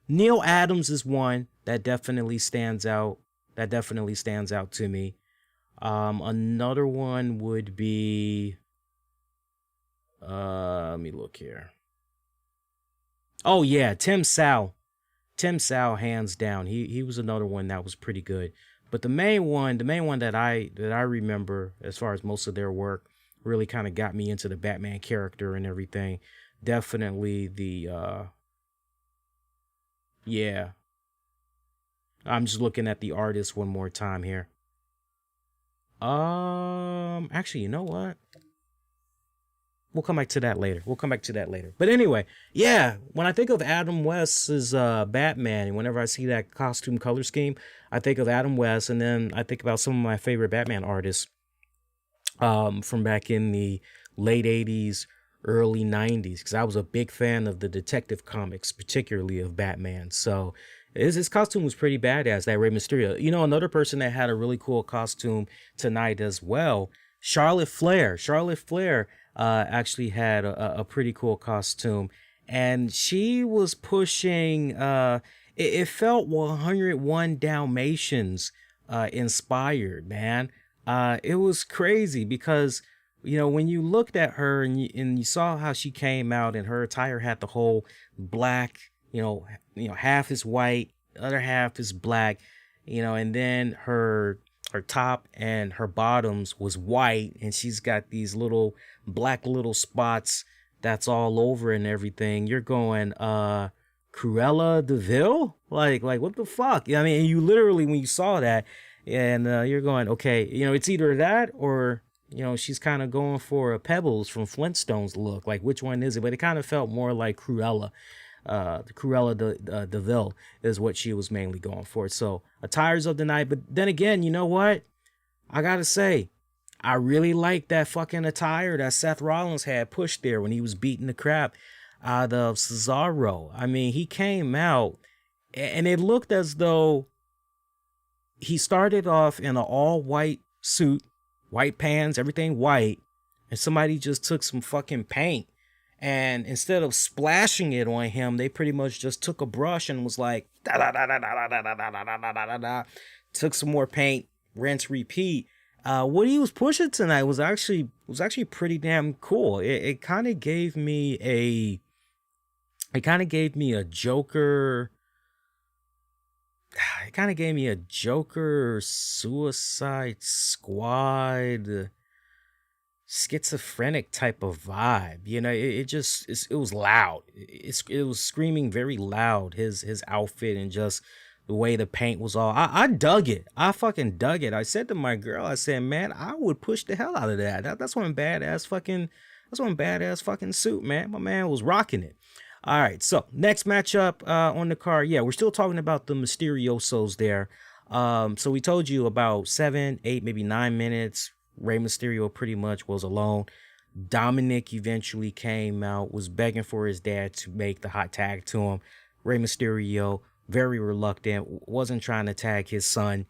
Neil Adams is one that definitely stands out. To me. Another one would be. Let me look here. Oh yeah, Tim Sal, hands down. He was another one that was pretty good. But the main one that I remember, as far as most of their work, really kind of got me into the Batman character and everything. Definitely the yeah. I'm just looking at the artist one more time here. Actually, you know what? We'll come back to that later. But anyway, yeah, when I think of Adam West's Batman, whenever I see that costume color scheme, I think of Adam West, and then I think about some of my favorite Batman artists from back in the late 80s, early 90s, because I was a big fan of the detective comics, particularly of Batman. So his costume was pretty badass, that Rey Mysterio. You know, another person that had a really cool costume tonight as well, Charlotte Flair. Charlotte Flair actually had a pretty cool costume, and she was pushing, it felt 101 Dalmatians inspired, man. It was crazy because, you know, when you looked at her and you saw how she came out, and her attire had the whole black, half is white, the other half is black, and then her top and her bottoms was white, and she's got these little black little spots that's all over and everything. You're going, Cruella DeVille? Like what the fuck? I mean, you literally, when you saw that, and you're going, okay, it's either that or, she's kind of going for a Pebbles from Flintstones look. Like, which one is it? But it kind of felt more like Cruella. Cruella DeVille is what she was mainly going for. So, attires of the night. But then again, you know what? I gotta say, I really like that fucking attire that Seth Rollins had pushed there when he was beating the crap out of Cesaro. I mean, he came out and it looked as though he started off in an all white suit, white pants, everything white, and somebody just took some fucking paint, and instead of splashing it on him, they pretty much just took a brush and was like da da da da da da da da da da da da, took some more paint, rinse, repeat. What he was pushing tonight was actually pretty damn cool. It kind of gave me a Joker. It kind of gave me a Joker Suicide Squad schizophrenic type of vibe. It was loud. It was screaming very loud. His outfit and just the way the paint was all. I dug it. I fucking dug it. I said to my girl, I said, man, I would push the hell out of that. That's one badass fucking suit, man. My man was rocking it. All right, so next matchup on the card. Yeah, we're still talking about the Mysteriosos there. So we told you about 7, 8, maybe 9 minutes. Rey Mysterio pretty much was alone. Dominic eventually came out, was begging for his dad to make the hot tag to him. Rey Mysterio, very reluctant, wasn't trying to tag his son.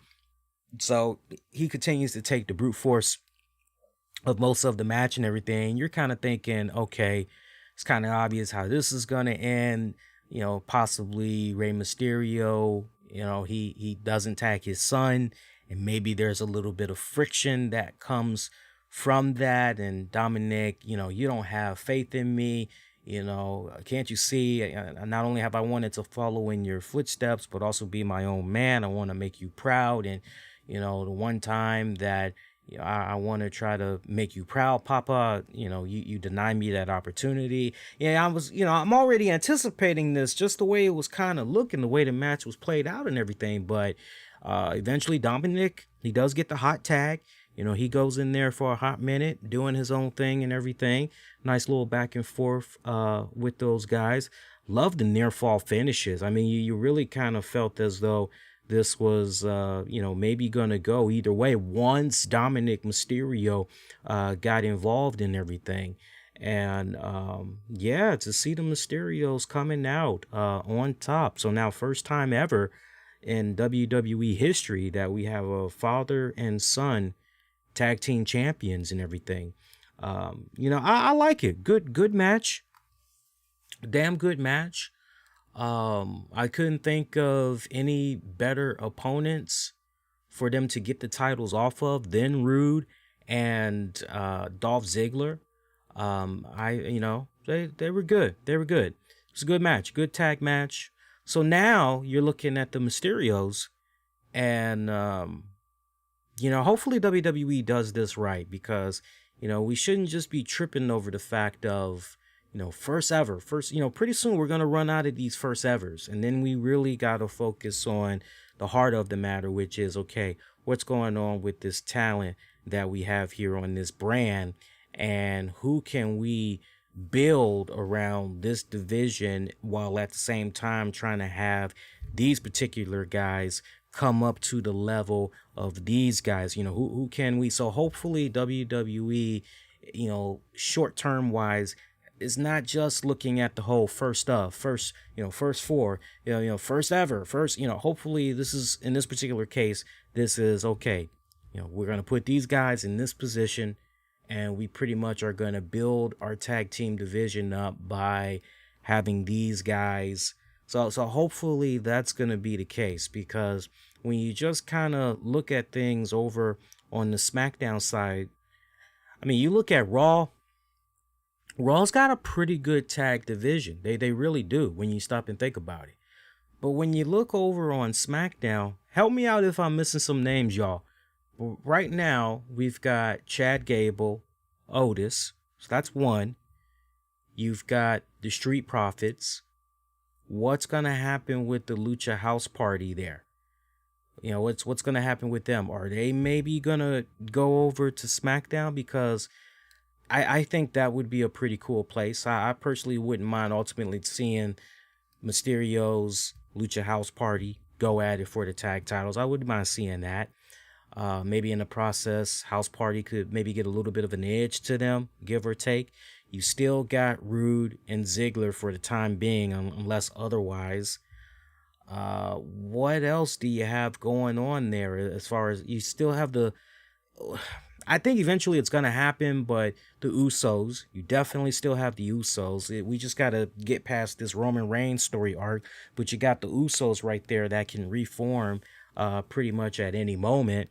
So he continues to take the brute force of most of the match and everything. You're kind of thinking, okay, it's kind of obvious how this is going to end. Possibly Rey Mysterio, he doesn't tag his son, and maybe there's a little bit of friction that comes from that. And Dominic, you don't have faith in me. Can't you see? Not only have I wanted to follow in your footsteps, but also be my own man. I want to make you proud. And, the one time that I want to try to make you proud, Papa, you deny me that opportunity. Yeah, I'm already anticipating this, just the way it was kind of looking, the way the match was played out and everything. But eventually Dominic, he does get the hot tag. He goes in there for a hot minute, doing his own thing and everything. Nice little back and forth with those guys. Love the near fall finishes. I mean, you really kind of felt as though this was, maybe going to go either way once Dominic Mysterio got involved in everything. And, to see the Mysterios coming out on top. So now, first time ever in WWE history that we have a father and son tag team champions and everything. I like it. Good match. Damn good match. I couldn't think of any better opponents for them to get the titles off of than Rude and Dolph Ziggler. They were good. They were good. It was a good match, good tag match. So now you're looking at the Mysterios, and hopefully WWE does this right, because we shouldn't just be tripping over the fact of first ever. Pretty soon we're going to run out of these first evers. And then we really got to focus on the heart of the matter, which is, okay, what's going on with this talent that we have here on this brand, and who can we build around this division while at the same time trying to have these particular guys come up to the level of these guys. Who can we? So hopefully WWE, short term wise, is not just looking at the whole first four, first ever, hopefully this is, in this particular case, this is okay. We're going to put these guys in this position, and we pretty much are going to build our tag team division up by having these guys. So hopefully that's going to be the case, because when you just kind of look at things over on the SmackDown side, I mean, you look at Raw. Raw's got a pretty good tag division. They really do when you stop and think about it. But when you look over on SmackDown, help me out if I'm missing some names, y'all. But right now, we've got Chad Gable, Otis. So that's one. You've got the Street Profits. What's going to happen with the Lucha House Party there? What's going to happen with them? Are they maybe going to go over to SmackDown? Because I think that would be a pretty cool place. I personally wouldn't mind ultimately seeing Mysterio's Lucha House Party go at it for the tag titles. I wouldn't mind seeing that. Maybe in the process, House Party could maybe get a little bit of an edge to them, give or take. You still got Rude and Ziggler for the time being, unless otherwise. What else do you have going on there as far as you still have the... I think eventually it's going to happen, but the Usos, you definitely still have the Usos. We just got to get past this Roman Reigns story arc, but you got the Usos right there that can reform pretty much at any moment.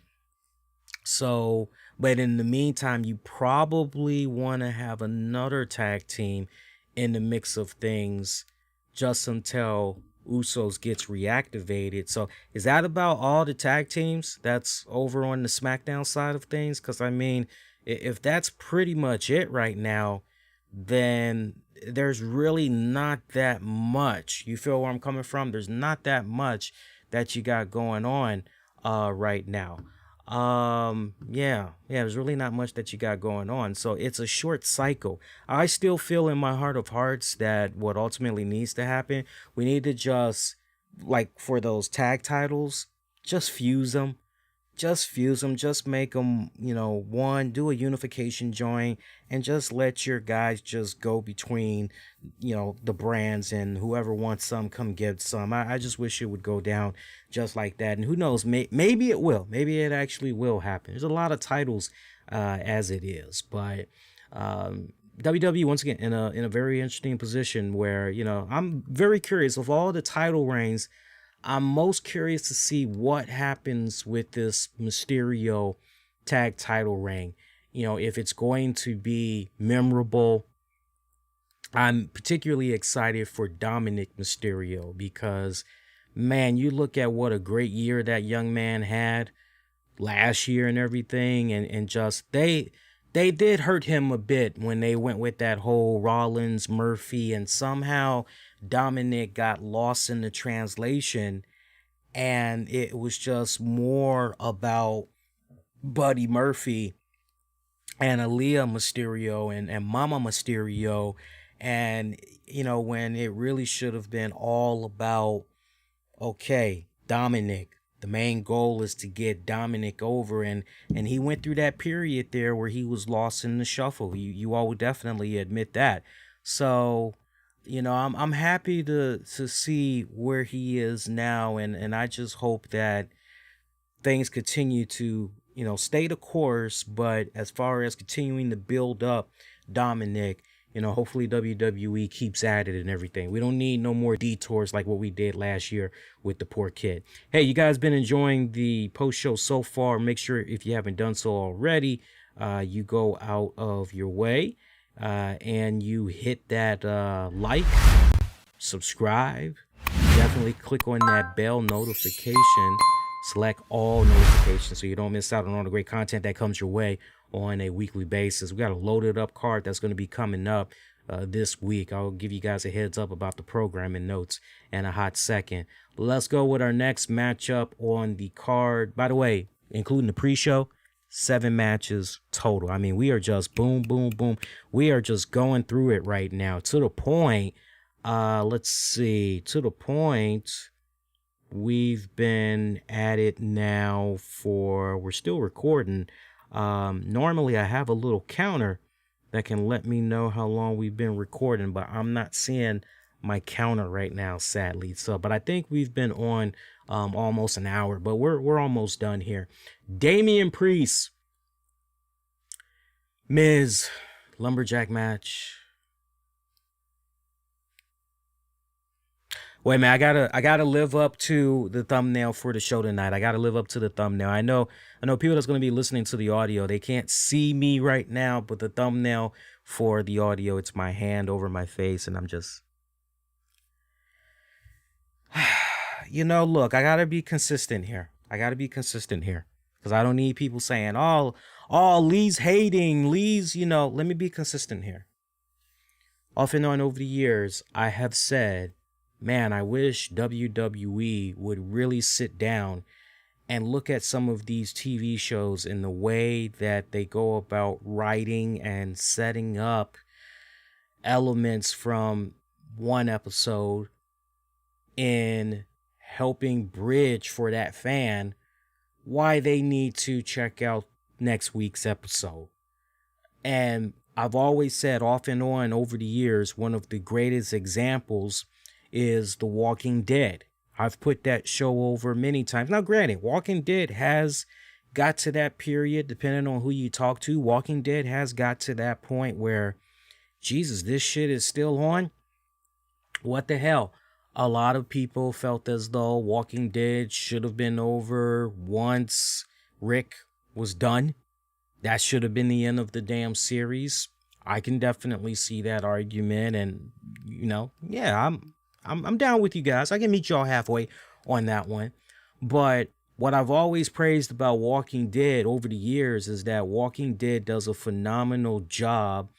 So, but in the meantime, you probably want to have another tag team in the mix of things just until Usos gets reactivated. So is that about all the tag teams that's over on the SmackDown side of things? Because I mean, if that's pretty much it right now, then there's really not that much. You feel where I'm coming from? There's not that much that you got going on right now. There's really not much that you got going on. So it's a short cycle. I still feel in my heart of hearts that what ultimately needs to happen, we need to just, like for those tag titles, just fuse them. Just make them, one, do a unification joint, and just let your guys just go between, the brands, and whoever wants some, come get some. I just wish it would go down just like that. And who knows, maybe it will. Maybe it actually will happen. There's a lot of titles as it is. But WWE, once again, in a very interesting position where, I'm very curious of all the title reigns. I'm most curious to see what happens with this Mysterio tag title reign. If it's going to be memorable. I'm particularly excited for Dominic Mysterio because, man, you look at what a great year that young man had last year and everything. And just they did hurt him a bit when they went with that whole Rollins, Murphy, and somehow Dominic got lost in the translation, and it was just more about Buddy Murphy and Aaliyah Mysterio and Mama Mysterio, and when it really should have been all about, okay, Dominic. The main goal is to get Dominic over, and he went through that period there where he was lost in the shuffle. You all would definitely admit that. So I'm happy to see where he is now, and I just hope that things continue to, stay the course. But as far as continuing to build up Dominic, hopefully WWE keeps at it and everything. We don't need no more detours like what we did last year with the poor kid. Hey, you guys been enjoying the post show so far? Make sure, if you haven't done so already, you go out of your way and you hit that like, subscribe, definitely click on that bell notification, select all notifications so you don't miss out on all the great content that comes your way on a weekly basis. We got a loaded up card that's going to be coming up this week. I'll give you guys a heads up about the programming notes in a hot second. Let's go with our next matchup on the card. By the way, including the pre-show, 7 matches total. I mean, we are just boom, boom, boom. We are just going through it right now to the point. Let's see, to the point we've been at it now for, we're still recording. Normally I have a little counter that can let me know how long we've been recording, but I'm not seeing my counter right now, sadly. So, but I think we've been on almost an hour, but we're almost done here. Damian Priest, Miz, lumberjack match. Wait, man, I gotta live up to the thumbnail for the show tonight. I gotta live up to the thumbnail. I know people that's gonna be listening to the audio, they can't see me right now, but the thumbnail for the audio, it's my hand over my face, and I'm just look, I gotta be consistent here. Because I don't need people saying, Lee's hating, Lee's, let me be consistent here. Off and on over the years, I have said, man, I wish WWE would really sit down and look at some of these TV shows in the way that they go about writing and setting up elements from one episode in helping bridge for that fan why they need to check out next week's episode. And I've always said off and on over the years, one of the greatest examples is The Walking Dead. I've put that show over many times. Now, granted, Walking Dead has got to that period, depending on who you talk to. Walking Dead has got to that point where, Jesus, this shit is still on? What the hell? A lot of people felt as though Walking Dead should have been over once Rick was done. That should have been the end of the damn series. I can definitely see that argument, and yeah, I'm down with you guys. I can meet y'all halfway on that one. But what I've always praised about Walking Dead over the years is that Walking Dead does a phenomenal job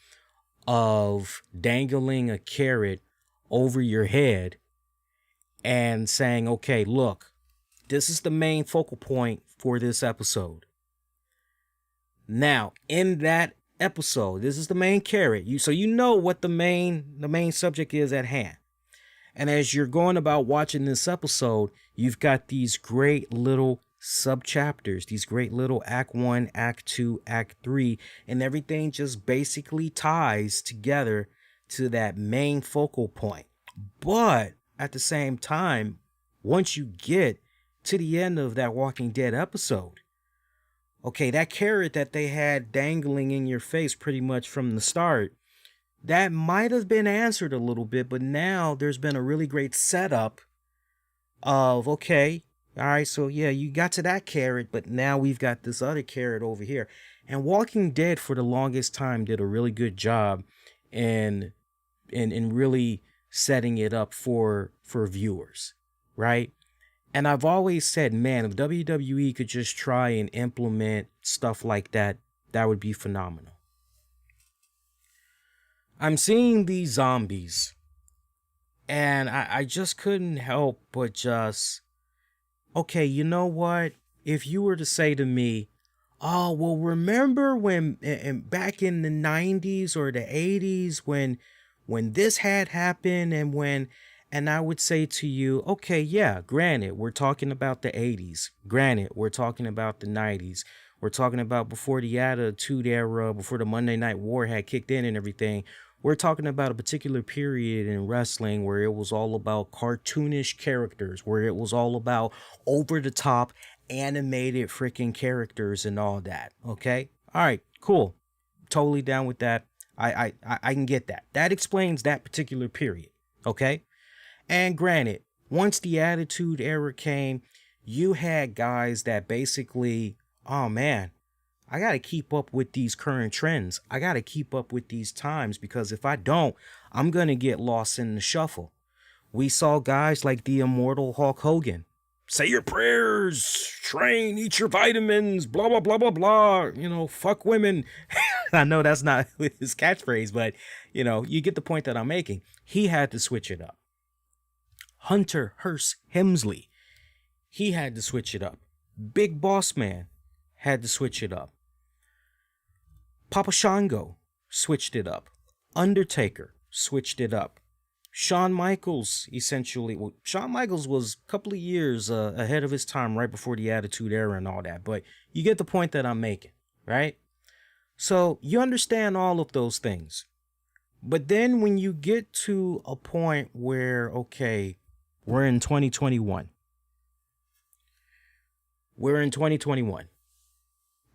of dangling a carrot over your head and saying, okay, look, this is the main focal point for this episode. Now, in that episode, this is the main carrot. So you know what the main subject is at hand. And as you're going about watching this episode, you've got these great little sub-chapters, these great little Act 1, Act 2, Act 3, and everything just basically ties together to that main focal point. But at the same time, once you get to the end of that Walking Dead episode, okay, that carrot that they had dangling in your face pretty much from the start, that might have been answered a little bit, but now there's been a really great setup of, okay, all right, so yeah, you got to that carrot, but now we've got this other carrot over here. And Walking Dead for the longest time did a really good job in really setting it up for viewers, right? And I've always said, man, if WWE could just try and implement stuff like that, that would be phenomenal. I'm seeing these zombies, and I just couldn't help but just, okay, you know what? If you were to say to me, oh, well, remember when back in the 90s or the 80s when this had happened and I would say to you, okay, yeah, granted, we're talking about the 80s. Granted, we're talking about the 90s. We're talking about before the Attitude Era, before the Monday Night War had kicked in and everything. We're talking about a particular period in wrestling where it was all about cartoonish characters, where it was all about over-the-top animated freaking characters and all that, okay? All right, cool. Totally down with that. I can get that. That explains that particular period, okay? And granted, once the Attitude Era came, you had guys that basically, oh man, I got to keep up with these current trends. I got to keep up with these times because if I don't, I'm going to get lost in the shuffle. We saw guys like the immortal Hulk Hogan. Say your prayers, train, eat your vitamins, blah, blah, blah, blah, blah. Fuck women. I know that's not his catchphrase, but, you get the point that I'm making. He had to switch it up. Hunter Hearst Helmsley, he had to switch it up. Big Boss Man had to switch it up. Papa Shango switched it up. Undertaker switched it up. Shawn Michaels Shawn Michaels was a couple of years ahead of his time right before the Attitude Era and all that, but you get the point that I'm making, right? So you understand all of those things. But then when you get to a point where, okay, we're in 2021. We're in 2021.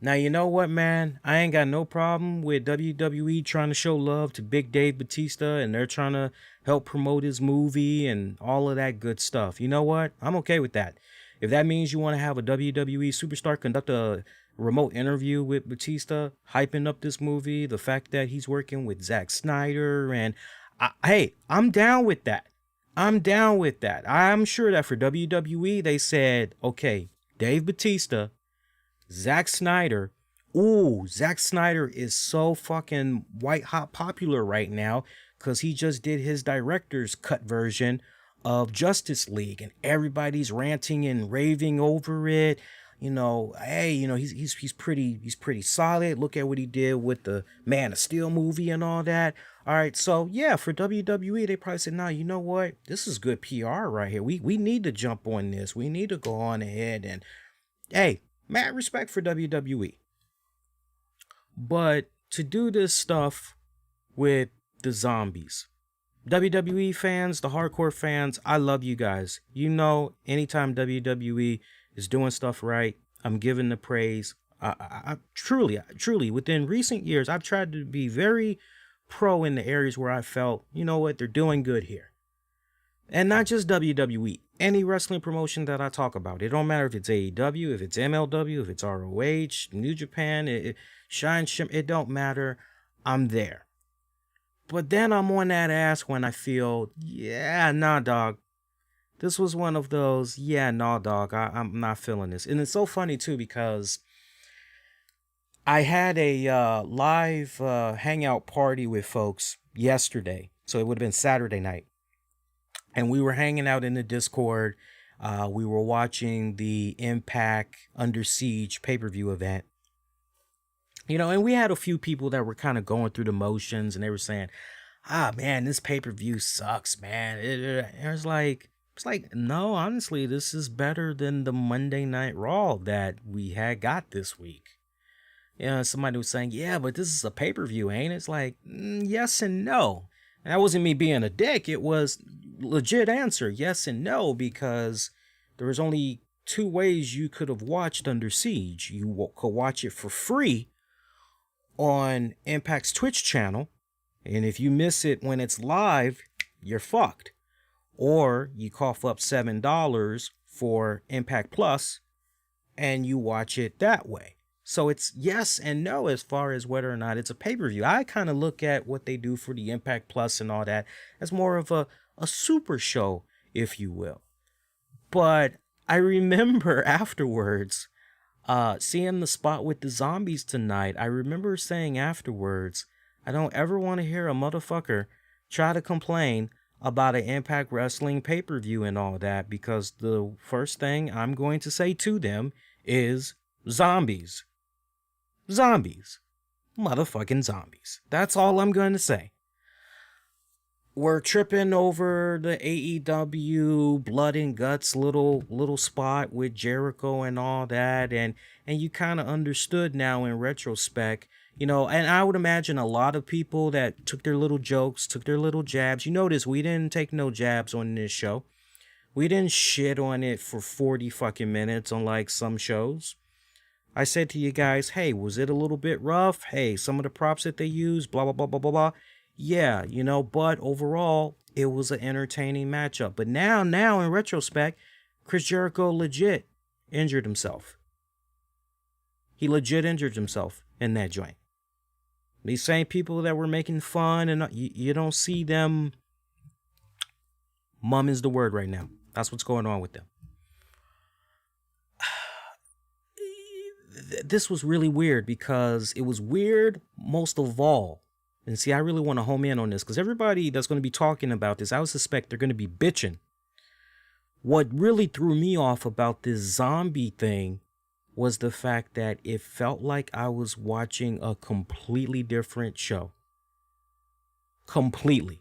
Now, you know what, man? I ain't got no problem with WWE trying to show love to Big Dave Batista, and they're trying to help promote his movie and all of that good stuff. You know what? I'm okay with that. If that means you want to have a WWE superstar conduct a remote interview with Batista, hyping up this movie, the fact that he's working with Zack Snyder, and hey, I'm down with that. I'm down with that. I'm sure that for WWE, they said, okay, Dave Batista, Zack Snyder. Ooh, Zack Snyder is so fucking white hot popular right now because he just did his director's cut version of Justice League, and everybody's ranting and raving over it. You know, hey, you know, he's pretty solid. Look at what he did with the Man of Steel movie and all that. All right, so yeah, for WWE, they probably said, "Nah, you know what? This is good PR right here. We need to jump on this. We need to go on ahead and, hey, mad respect for WWE. But to do this stuff with the zombies, WWE fans, the hardcore fans, I love you guys. You know, anytime WWE is doing stuff right, I'm giving the praise. I truly, within recent years, I've tried to be very pro in the areas where I felt, you know what, they're doing good here. And not just WWE, any wrestling promotion that I talk about. It don't matter if it's AEW, if it's MLW, if it's ROH, New Japan, Shine Shim, it don't matter. I'm there. But then I'm on that ass when I feel, yeah, nah, dog. This was one of those, yeah, nah, dog, I'm not feeling this. And it's so funny, too, because I had a live hangout party with folks yesterday. So it would have been Saturday night. And we were hanging out in the Discord. We were watching the Impact Under Siege pay-per-view event. You know, and we had a few people that were kind of going through the motions, and they were saying, man, this pay-per-view sucks, man. It was like, no, honestly, this is better than the Monday Night Raw that we had got this week. You know, somebody was saying, yeah, but this is a pay-per-view, ain't it? It's like, yes and no. And that wasn't me being a dick. It was legit answer, yes and no, because there was only two ways you could have watched Under Siege. You could watch it for free on Impact's Twitch channel, and if you miss it when it's live, you're fucked. Or you cough up $7 for Impact Plus, and you watch it that way. So it's yes and no as far as whether or not it's a pay-per-view. I kind of look at what they do for the Impact Plus and all that as more of a super show, if you will. But I remember afterwards, seeing the spot with the zombies tonight, I remember saying afterwards, I don't ever want to hear a motherfucker try to complain about an Impact Wrestling pay-per-view and all that, because the first thing I'm going to say to them is zombies. Zombies. Motherfucking zombies. That's all I'm going to say. We're tripping over the AEW blood and guts little spot with Jericho and all that, and you kind of understood now in retrospect, you know, and I would imagine a lot of people that took their little jokes, took their little jabs. You notice we didn't take no jabs on this show. We didn't shit on it for 40 fucking minutes unlike some shows. I said to you guys, hey, was it a little bit rough? Hey, some of the props that they used, blah, blah, blah, blah, blah, blah. Yeah, you know, but overall, it was an entertaining matchup. But now in retrospect, Chris Jericho legit injured himself. He legit injured himself in that joint. These same people that were making fun, and you don't see them. Mum is the word right now. That's what's going on with them. This was really weird, because it was weird most of all. And see, I really want to home in on this, because everybody that's going to be talking about this, I would suspect they're going to be bitching. What really threw me off about this zombie thing was the fact that it felt like I was watching a completely different show. Completely.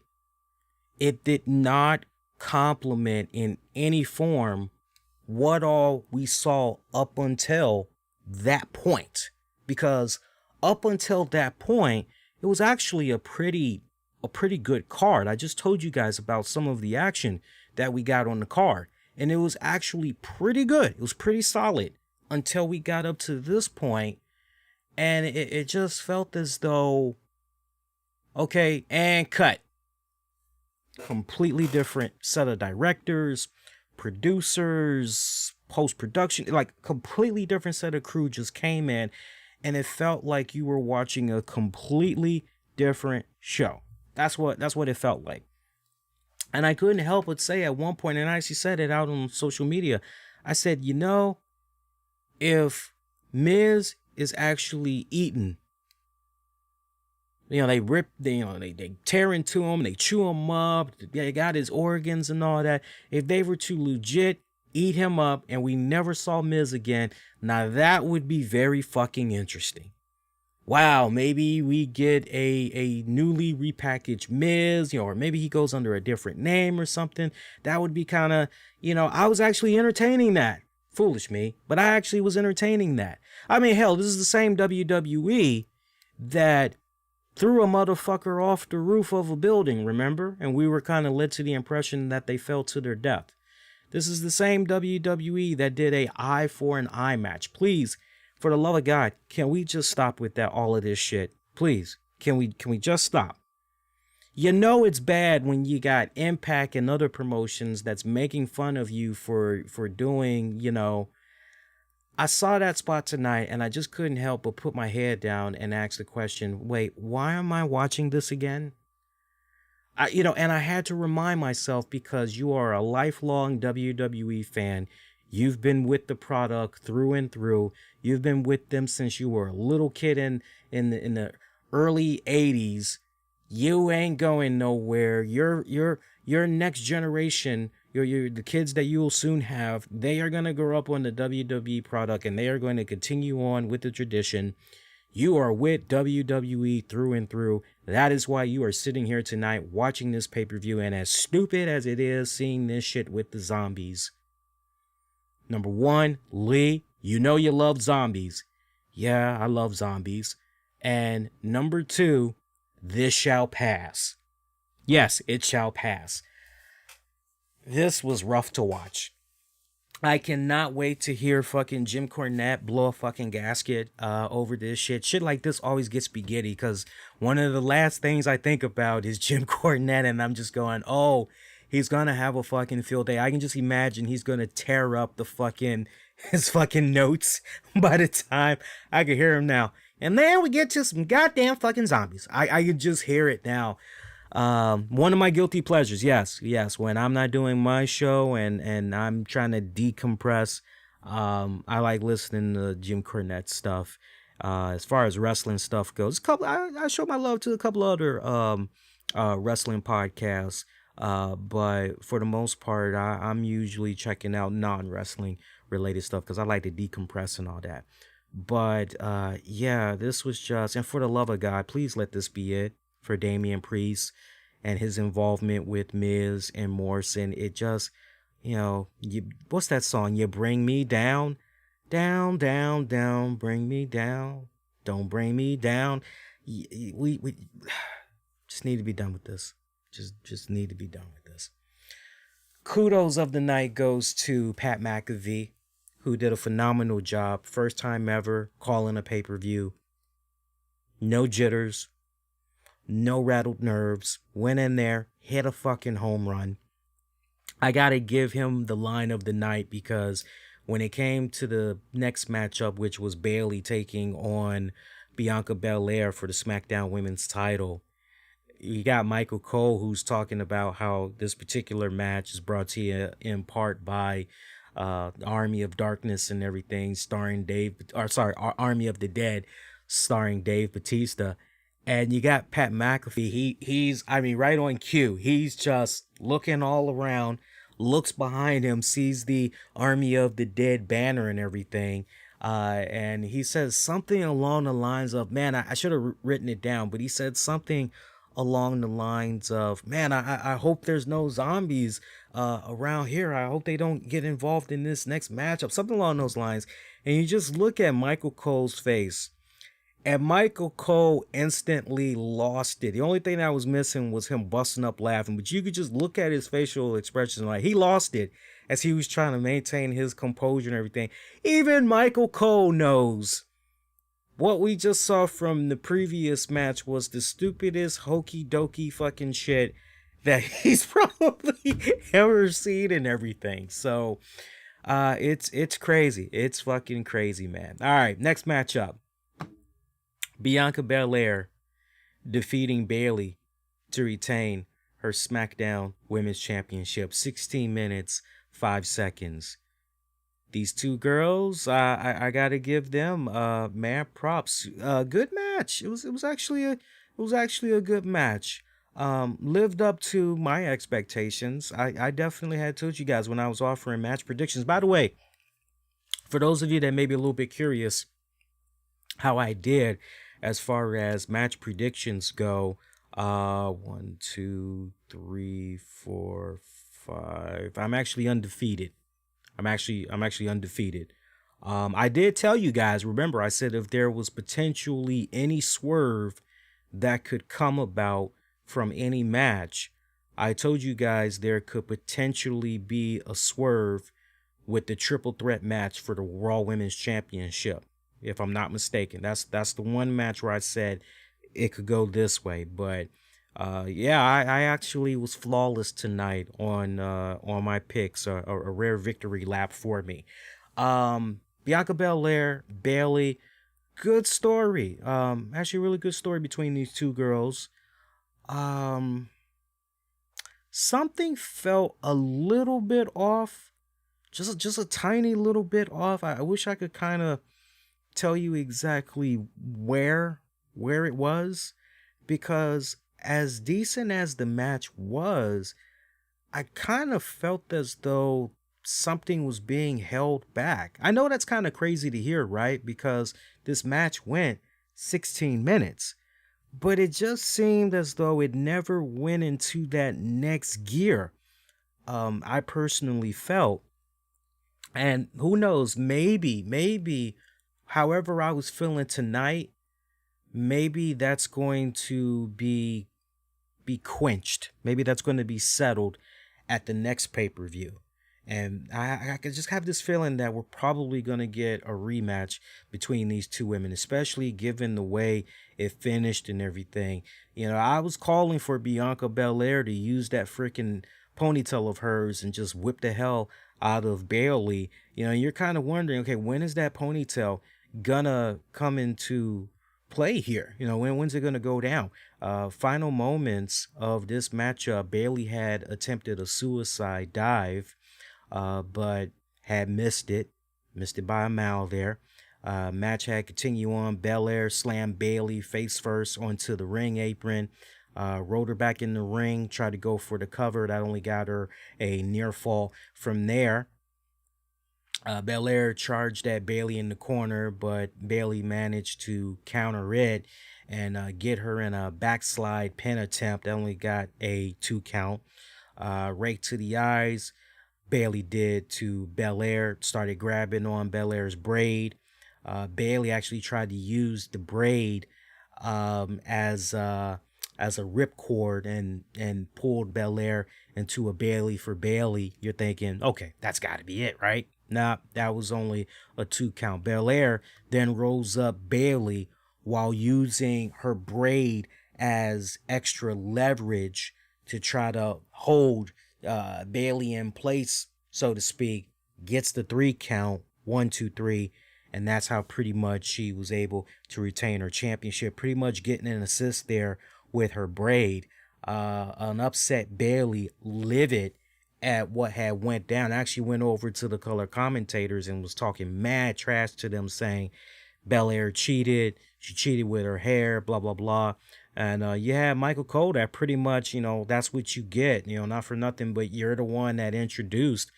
It did not complement in any form what all we saw up until that point. Because up until that point, it was actually a pretty good card. I just told you guys about some of the action that we got on the card, and it was actually pretty good. It was pretty solid until we got up to this point, and it just felt as though, okay, and cut. Completely different set of directors, producers, post-production, like completely different set of crew just came in, and it felt like you were watching a completely different show. That's what it felt like. And I couldn't help but say at one point, and I actually said it out on social media, I said, if Miz is actually eaten, they rip, they tear into him, they chew him up, they got his organs and all that. If they were to legit eat him up and we never saw Miz again, now that would be very fucking interesting. Wow, maybe we get a newly repackaged Miz, or maybe he goes under a different name or something. That would be kind of, I was actually entertaining that. Foolish me, but I actually was entertaining that. I mean, hell, this is the same WWE that threw a motherfucker off the roof of a building, remember? And we were kind of led to the impression that they fell to their death. This is the same WWE that did a eye for an eye match. Please, for the love of God, can we just stop with that, all of this shit? Please, can we just stop? It's bad when you got Impact and other promotions that's making fun of you for doing, I saw that spot tonight and I just couldn't help but put my head down and ask the question, wait, why am I watching this again? And I had to remind myself, because you are a lifelong WWE fan. You've been with the product through and through. You've been with them since you were a little kid in the early 80s. You ain't going nowhere. Your next generation, the kids that you will soon have, they are going to grow up on the WWE product and they are going to continue on with the tradition. You are with WWE through and through. That is why you are sitting here tonight watching this pay-per-view, and as stupid as it is seeing this shit with the zombies. Number one, Lee, you love zombies. Yeah, I love zombies. And number two, this shall pass. Yes, it shall pass. This was rough to watch. I cannot wait to hear fucking Jim Cornette blow a fucking gasket over this shit. Shit like this always gets me giddy, because one of the last things I think about is Jim Cornette, and I'm just going, oh, he's gonna have a fucking field day. I can just imagine he's gonna tear up his fucking notes by the time I can hear him now. And then we get to some goddamn fucking zombies. I can just hear it now. One of my guilty pleasures, yes, when I'm not doing my show and I'm trying to decompress, I like listening to Jim Cornette stuff. As far as wrestling stuff goes, I show my love to a couple other wrestling podcasts, but for the most part, I'm usually checking out non-wrestling related stuff because I like to decompress and all that. But yeah, this was just, and for the love of God, please let this be it for Damian Priest and his involvement with Miz and Morrison. It just, what's that song? You bring me down, down, down, down, bring me down, don't bring me down. We just need to be done with this. Just need to be done with this. Kudos of the night goes to Pat McAfee, who did a phenomenal job. First time ever calling a pay-per-view. No jitters. No rattled nerves. Went in there, hit a fucking home run. I gotta give him the line of the night, because when it came to the next matchup, which was Bayley taking on Bianca Belair for the SmackDown Women's title, you got Michael Cole, who's talking about how this particular match is brought to you in part by Army of Darkness and everything, Army of the Dead, starring Dave Bautista. And you got Pat McAfee. He's right on cue. He's just looking all around, looks behind him, sees the Army of the Dead banner and everything. And he says something along the lines of, man, I should have written it down, but he said something along the lines of, man, I hope there's no zombies around here. I hope they don't get involved in this next matchup. Something along those lines. And you just look at Michael Cole's face, And Michael Cole instantly lost it. The only thing that was missing was him busting up laughing, but you could just look at his facial expressions like he lost it as he was trying to maintain his composure and everything. Even Michael Cole knows what we just saw from the previous match was the stupidest hokey dokey fucking shit that he's probably ever seen and everything. So it's crazy. It's fucking crazy, man. All right, next matchup. Bianca Belair defeating Bayley to retain her SmackDown Women's Championship. 16 minutes, 5 seconds. These two girls, I gotta give them mad props. Good match. It was actually a good match. Lived up to my expectations. I definitely had told you guys when I was offering match predictions. By the way, for those of you that may be a little bit curious how I did as far as match predictions go, 1, 2, 3, 4, 5. I'm actually undefeated. I'm actually undefeated. I did tell you guys, remember I said if there was potentially any swerve that could come about from any match, I told you guys there could potentially be a swerve with the triple threat match for the Raw Women's Championship. If I'm not mistaken, that's the one match where I said it could go this way. But yeah, I actually was flawless tonight on my picks. A rare victory lap for me. Bianca Belair, Bayley, good story. Actually, a really good story between these two girls. Something felt a little bit off, just a tiny little bit off. I wish I could kind of tell you exactly where it was, because as decent as the match was, I kind of felt as though something was being held back. I know that's kind of crazy to hear, right? Because this match went 16 minutes, but it just seemed as though it never went into that next gear. I personally felt, and who knows, maybe however I was feeling tonight, maybe that's going to be quenched. Maybe that's going to be settled at the next pay-per-view. And I could just have this feeling that we're probably going to get a rematch between these two women, especially given the way it finished and everything. You know, I was calling for Bianca Belair to use that freaking ponytail of hers and just whip the hell out of Bayley. You know, you're kind of wondering, okay, when is that ponytail gonna come into play here? You know, when's it gonna go down? Final moments of this matchup, Bayley had attempted a suicide dive, but had missed it by a mile there. Match had continued on. Belair slammed Bayley face first onto the ring apron, rolled her back in the ring, tried to go for the cover. That only got her a near fall. From there, Belair charged at Bayley in the corner, but Bayley managed to counter it and get her in a backslide pin attempt. That only got a 2 count. Rake to the eyes, Bayley did to Belair, started grabbing on Belair's braid. Bayley actually tried to use the braid as a ripcord and pulled Belair into a Bayley for Bayley. You're thinking, okay, that's got to be it, right? Nah, that was only a 2 count. Belair then rolls up Bayley while using her braid as extra leverage to try to hold Bayley in place, so to speak. Gets the 3 count, 1, 2, 3, and that's how pretty much she was able to retain her championship. Pretty much getting an assist there with her braid. An upset Bayley, livid at what had went down, actually went over to the color commentators and was talking mad trash to them, saying Belair cheated, she cheated with her hair, blah blah blah. And you had Michael Cole that pretty much, you know, that's what you get, you know, not for nothing, but you're the one that introduced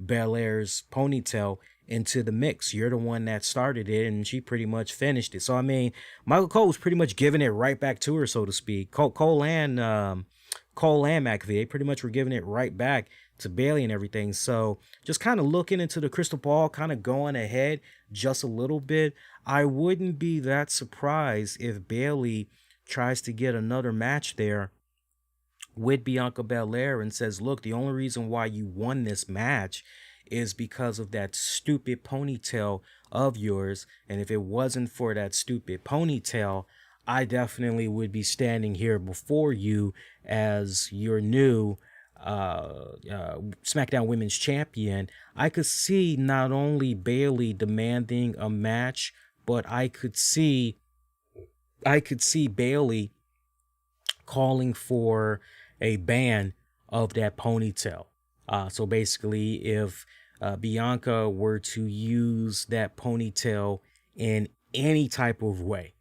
Belair's ponytail into the mix. You're the one that started it, and she pretty much finished it. So I mean, Michael Cole was pretty much giving it right back to her, so to speak. Cole and McAfee, they pretty much were giving it right back to Bayley and everything. So just kind of looking into the crystal ball, kind of going ahead just a little bit, I wouldn't be that surprised if Bayley tries to get another match there with Bianca Belair and says, look, the only reason why you won this match is because of that stupid ponytail of yours. And if it wasn't for that stupid ponytail, I definitely would be standing here before you as your new SmackDown Women's Champion. I could see not only Bayley demanding a match, but I could see Bayley calling for a ban of that ponytail. So basically, if Bianca were to use that ponytail in any type of way,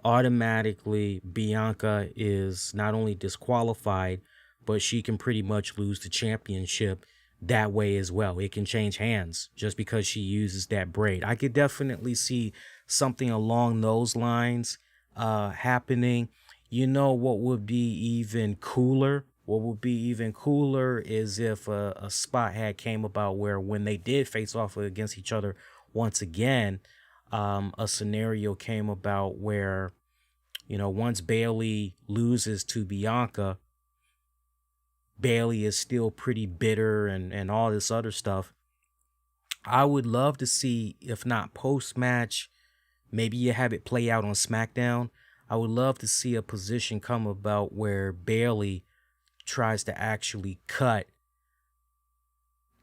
automatically Bianca is not only disqualified, but she can pretty much lose the championship that way as well. It can change hands just because she uses that braid. I could definitely see something along those lines happening. You know what would be even cooler? What would be even cooler is if a spot had came about where when they did face off against each other once again, a scenario came about where, once Bayley loses to Bianca, Bayley is still pretty bitter and all this other stuff. I would love to see, if not post-match, maybe you have it play out on SmackDown. I would love to see a position come about where Bayley tries to actually cut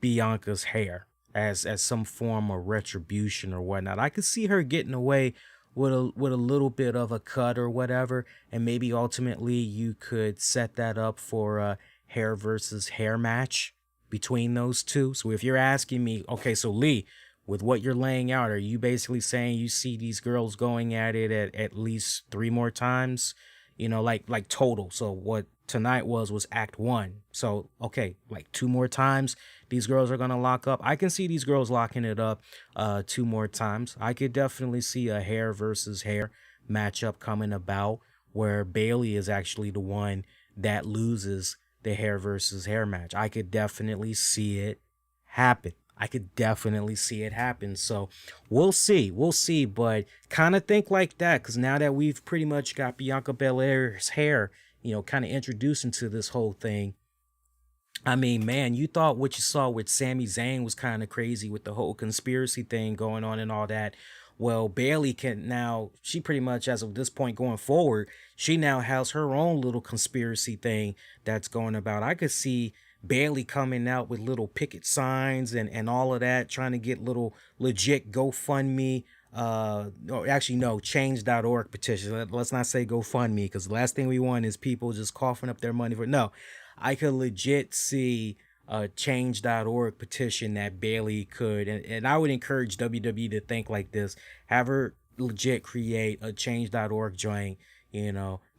Bianca's hair as some form of retribution or whatnot. I could see her getting away with a little bit of a cut or whatever, and maybe ultimately you could set that up for a hair versus hair match between those two. So if you're asking me, okay, so Lee, with what you're laying out, are you basically saying you see these girls going at it at least 3 more times? Like total. So what tonight was act 1. So, okay, like 2 more times these girls are going to lock up. I can see these girls locking it up 2 more times. I could definitely see a hair versus hair matchup coming about where Bayley is actually the one that loses the hair versus hair match. I could definitely see it happen. So we'll see, but kind of think like that, because now that we've pretty much got Bianca Belair's hair, kind of introduced into this whole thing. I mean, man, you thought what you saw with Sami Zayn was kind of crazy with the whole conspiracy thing going on and all that. Well, Bayley can now, she pretty much, as of this point going forward, she now has her own little conspiracy thing that's going about. I could see Bayley coming out with little picket signs and all of that, trying to get little legit GoFundMe, change.org petitions. Let's not say GoFundMe, because the last thing we want is people just coughing up their money for, no. I could legit see a change.org petition that Bayley could, and I would encourage WWE to think like this, have her legit create a change.org joint.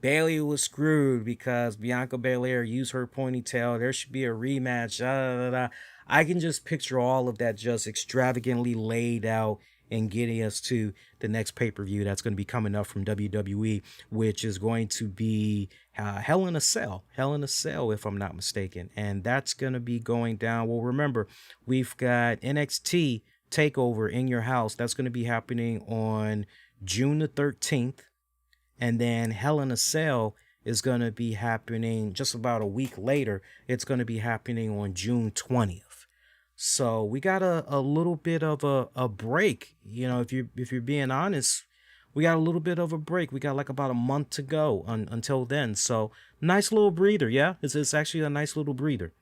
Bayley was screwed because Bianca Belair used her ponytail. There should be a rematch. I can just picture all of that just extravagantly laid out and getting us to the next pay-per-view that's going to be coming up from WWE, which is going to be Hell in a Cell, if I'm not mistaken. And that's going to be going down. Well, remember, we've got NXT TakeOver in your house. That's going to be happening on June the 13th. And then Hell in a Cell is going to be happening just about a week later. It's going to be happening on June 20th. So we got a little bit of a break. If you're being honest, we got a little bit of a break. We got like about a month to go until then. So nice little breather. Yeah, it's actually a nice little breather.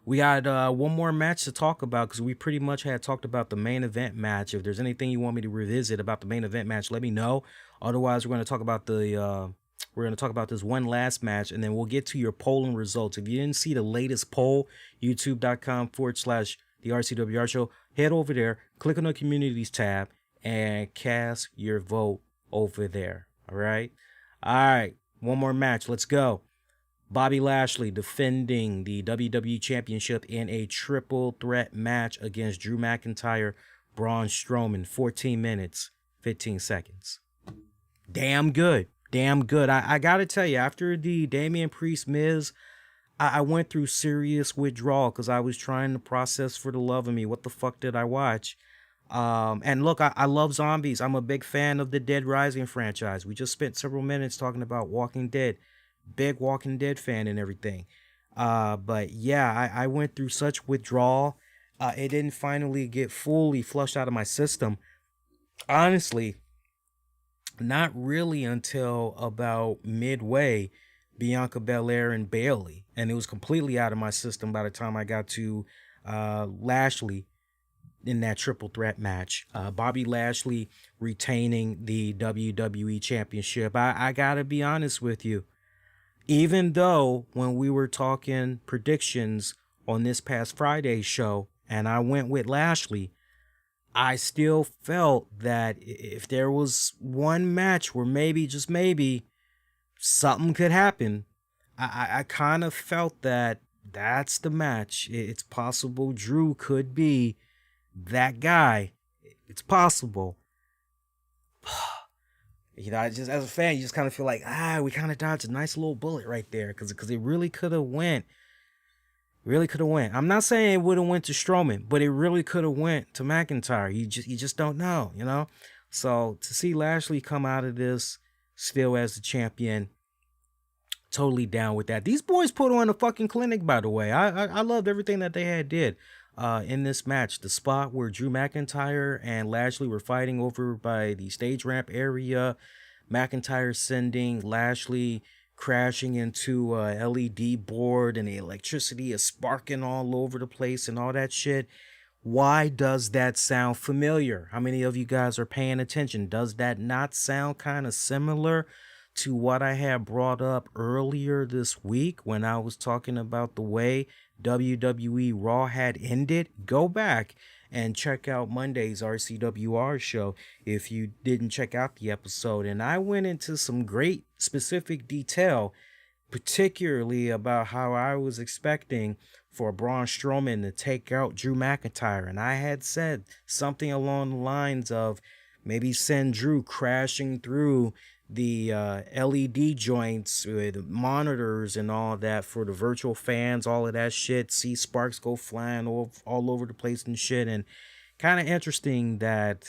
We got one more match to talk about, because we pretty much had talked about the main event match. If there's anything you want me to revisit about the main event match, let me know. Otherwise, we're going to talk about this one last match, and then we'll get to your polling results. If you didn't see the latest poll, youtube.com/the RCWR show, head over there, click on the communities tab, and cast your vote over there. All right. One more match. Let's go. Bobby Lashley defending the WWE Championship in a triple threat match against Drew McIntyre, Braun Strowman, 14 minutes, 15 seconds. Damn good. I gotta tell you, after the Damian Priest Miz, I went through serious withdrawal because I was trying to process For the Love of Me. What the fuck did I watch? And look, I love zombies. I'm a big fan of the Dead Rising franchise. We just spent several minutes talking about Walking Dead. Big Walking Dead fan and everything. But yeah, I went through such withdrawal. It didn't finally get fully flushed out of my system. Honestly, not really until about midway, Bianca Belair and Bailey, and it was completely out of my system by the time I got to Lashley in that triple threat match. Bobby Lashley retaining the WWE Championship. I gotta be honest with you. Even though when we were talking predictions on this past Friday's show, and I went with Lashley, I still felt that if there was one match where maybe, just maybe, something could happen, I kind of felt that that's the match. It's possible Drew could be that guy. It's possible. I just, as a fan, you just kind of feel like, we kind of dodged a nice little bullet right there, because it really could have went. Really could have went. I'm not saying it would have went to Strowman, but it really could have went to McIntyre. You just don't know, you know? So to see Lashley come out of this still as the champion, totally down with that. These boys put on a fucking clinic, by the way. I loved everything that they did in this match. The spot where Drew McIntyre and Lashley were fighting over by the stage ramp area, McIntyre sending Lashley crashing into a LED board, and the electricity is sparking all over the place and all that shit. Why does that sound familiar? How many of you guys are paying attention? Does that not sound kind of similar to what I had brought up earlier this week when I was talking about the way WWE Raw had ended? Go back and check out Monday's RCWR show if you didn't check out the episode. And I went into some great specific detail, particularly about how I was expecting for Braun Strowman to take out Drew McIntyre. And I had said something along the lines of maybe send Drew crashing through the LED joints with monitors and all that for the virtual fans, all of that shit. See sparks go flying all over the place and shit. And kind of interesting that,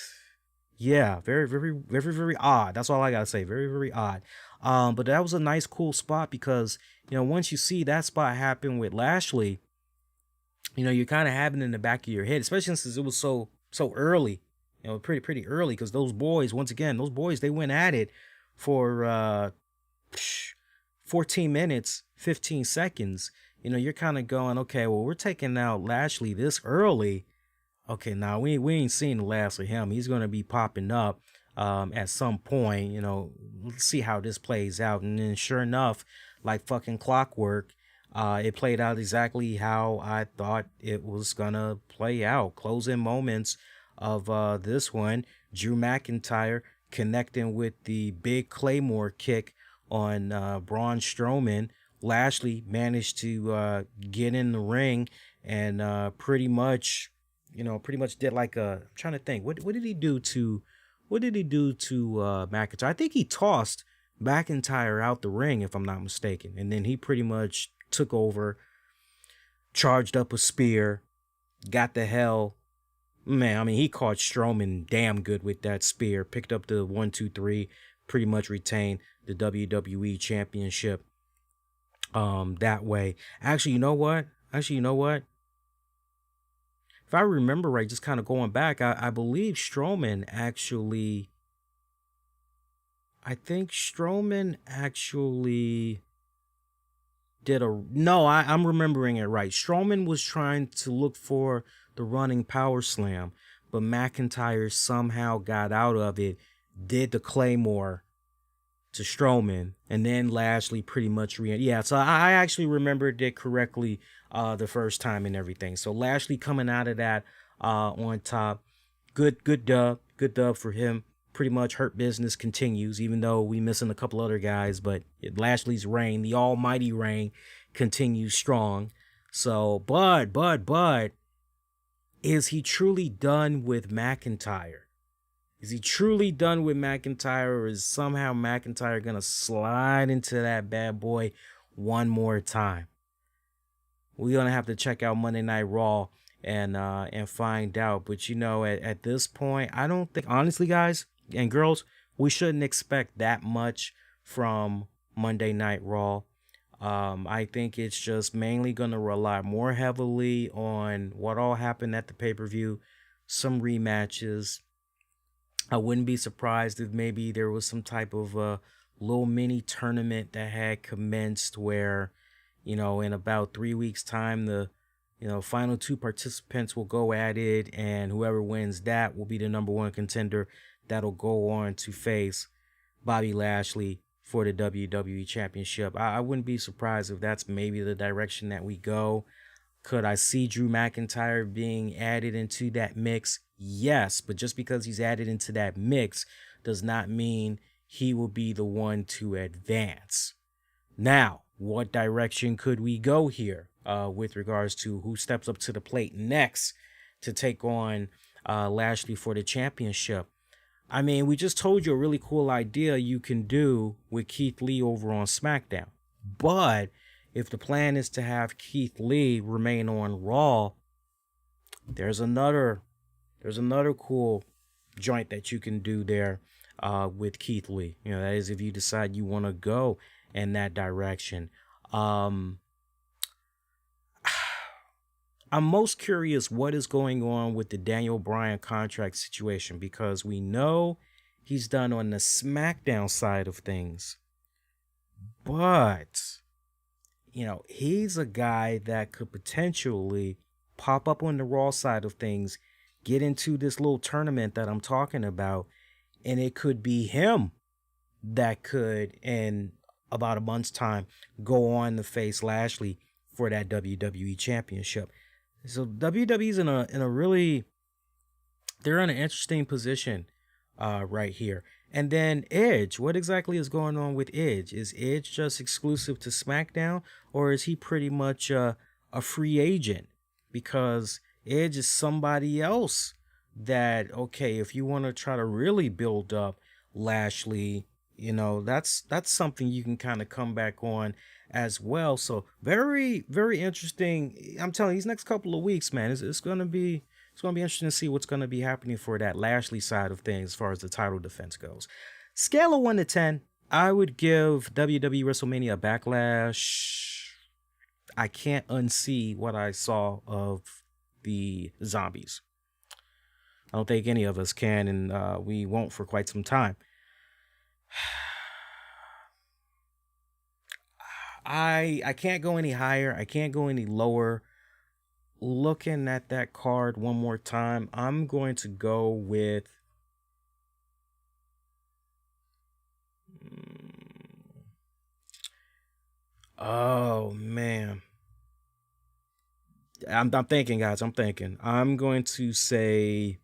yeah, very, very, very, very odd. That's all I gotta say. Very, very odd. But that was a nice, cool spot because, you know, once you see that spot happen with Lashley, you know, you're kind of having it in the back of your head, especially since it was so early, you know, pretty early, because those boys, once again, they went at it for 14 minutes, 15 seconds. You know, you're kind of going, okay, well, we're taking out Lashley this early. Okay, now we ain't seen the last of him. He's going to be popping up at some point. You know, let's see how this plays out. And then sure enough, like fucking clockwork, it played out exactly how I thought it was going to play out. Closing moments of this one, Drew McIntyre connecting with the big Claymore kick on Braun Strowman. Lashley managed to get in the ring and pretty much did like a, I'm trying to think, what did he do to McIntyre? I think he tossed McIntyre out the ring, if I'm not mistaken, and then he pretty much took over, charged up a spear, got the hell. Man, I mean, he caught Strowman damn good with that spear, picked up the 1, 2, 3, pretty much retained the WWE Championship that way. Actually, you know what? If I remember right, just kind of going back, I believe Strowman actually, did a, no, I'm remembering it right. Strowman was trying to look for the running power slam, but McIntyre somehow got out of it, did the Claymore to Strowman, and then Lashley pretty much so I actually remembered it correctly the first time and everything. So Lashley coming out of that on top. Good dub for him. Pretty much Hurt Business continues, even though we missing a couple other guys, but Lashley's reign, the almighty reign, continues strong. So, but is he truly done with McIntyre? Is he truly done with McIntyre, or is somehow McIntyre gonna slide into that bad boy one more time? We're gonna have to check out Monday Night Raw and find out. But at this point, I don't think, honestly, guys and girls, we shouldn't expect that much from Monday Night Raw. I think it's just mainly going to rely more heavily on what all happened at the pay-per-view, some rematches. I wouldn't be surprised if maybe there was some type of little mini tournament that had commenced where, in about 3 weeks' time, the final two participants will go at it, and whoever wins that will be the number one contender that'll go on to face Bobby Lashley for the WWE Championship. I wouldn't be surprised if that's maybe the direction that we go. Could I see Drew McIntyre being added into that mix? Yes, but just because he's added into that mix does not mean he will be the one to advance. Now, what direction could we go here with regards to who steps up to the plate next to take on Lashley for the championship? I mean, we just told you a really cool idea you can do with Keith Lee over on SmackDown. But if the plan is to have Keith Lee remain on Raw, there's another cool joint that you can do there with Keith Lee. That is if you decide you want to go in that direction. I'm most curious what is going on with the Daniel Bryan contract situation, because we know he's done on the SmackDown side of things. But, he's a guy that could potentially pop up on the Raw side of things, get into this little tournament that I'm talking about, and it could be him that could, in about a month's time, go on to face Lashley for that WWE Championship. So WWE's in a really, they're in an interesting position right here. And then Edge, what exactly is going on with Edge? Is Edge just exclusive to SmackDown, or is he pretty much a free agent? Because Edge is somebody else that, okay, if you want to try to really build up Lashley, that's something you can kind of come back on as well. So very, very interesting. I'm telling you, these next couple of weeks, man, it's gonna be interesting to see what's gonna be happening for that Lashley side of things as far as the title defense goes. Scale of 1 to 10, I would give WWE Wrestlemania Backlash. I can't unsee what I saw of the zombies. I don't think any of us can, and we won't for quite some time. I can't go any higher. I can't go any lower. Looking at that card one more time, I'm going to go with oh man. I'm thinking, guys. I'm thinking. I'm going to say,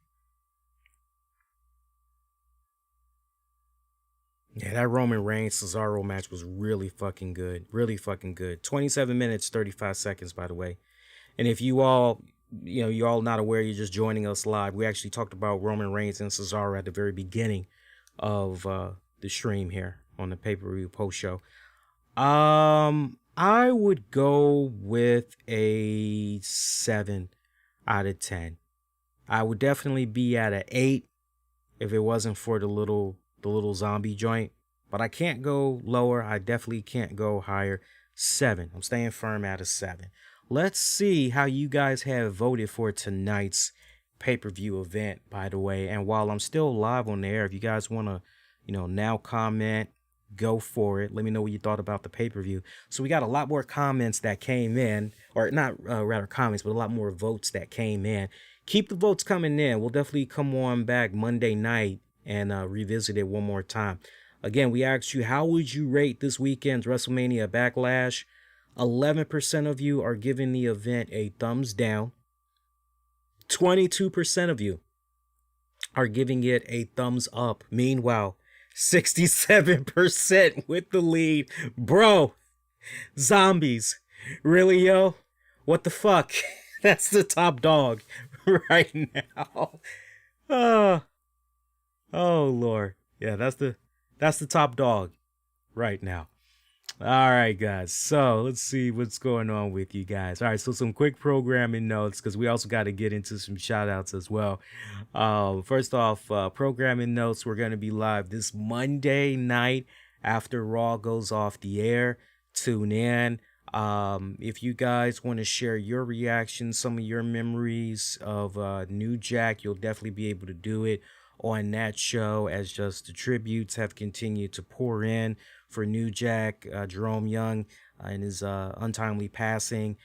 yeah, that Roman Reigns Cesaro match was really fucking good. Really fucking good. 27 minutes, 35 seconds, by the way. And if you all not aware, you're just joining us live, we actually talked about Roman Reigns and Cesaro at the very beginning of the stream here on the pay-per-view post show. I would go with a 7 out of 10. I would definitely be at an 8 if it wasn't for the little zombie joint. But I can't go lower. I definitely can't go higher. 7. I'm staying firm at a 7. Let's see how you guys have voted for tonight's pay-per-view event, by the way. And while I'm still live on the air, if you guys want to, now comment, go for it. Let me know what you thought about the pay-per-view. So we got a lot more comments that came in, or not rather comments, but a lot more votes that came in. Keep the votes coming in. We'll definitely come on back Monday night and revisit it one more time. Again, we asked you, how would you rate this weekend's WrestleMania Backlash? 11% of you are giving the event a thumbs down. 22% of you are giving it a thumbs up. Meanwhile, 67% with the lead. Bro, zombies. Really, yo? What the fuck? That's the top dog right now. Oh Lord. Yeah, that's the top dog right now. All right, guys. So let's see what's going on with you guys. All right, so some quick programming notes because we also got to get into some shout outs as well. First off, programming notes. We're going to be live this Monday night after Raw goes off the air. Tune in. If you guys want to share your reactions, some of your memories of New Jack, you'll definitely be able to do it on that show as just the tributes have continued to pour in for New Jack, Jerome Young, and his untimely passing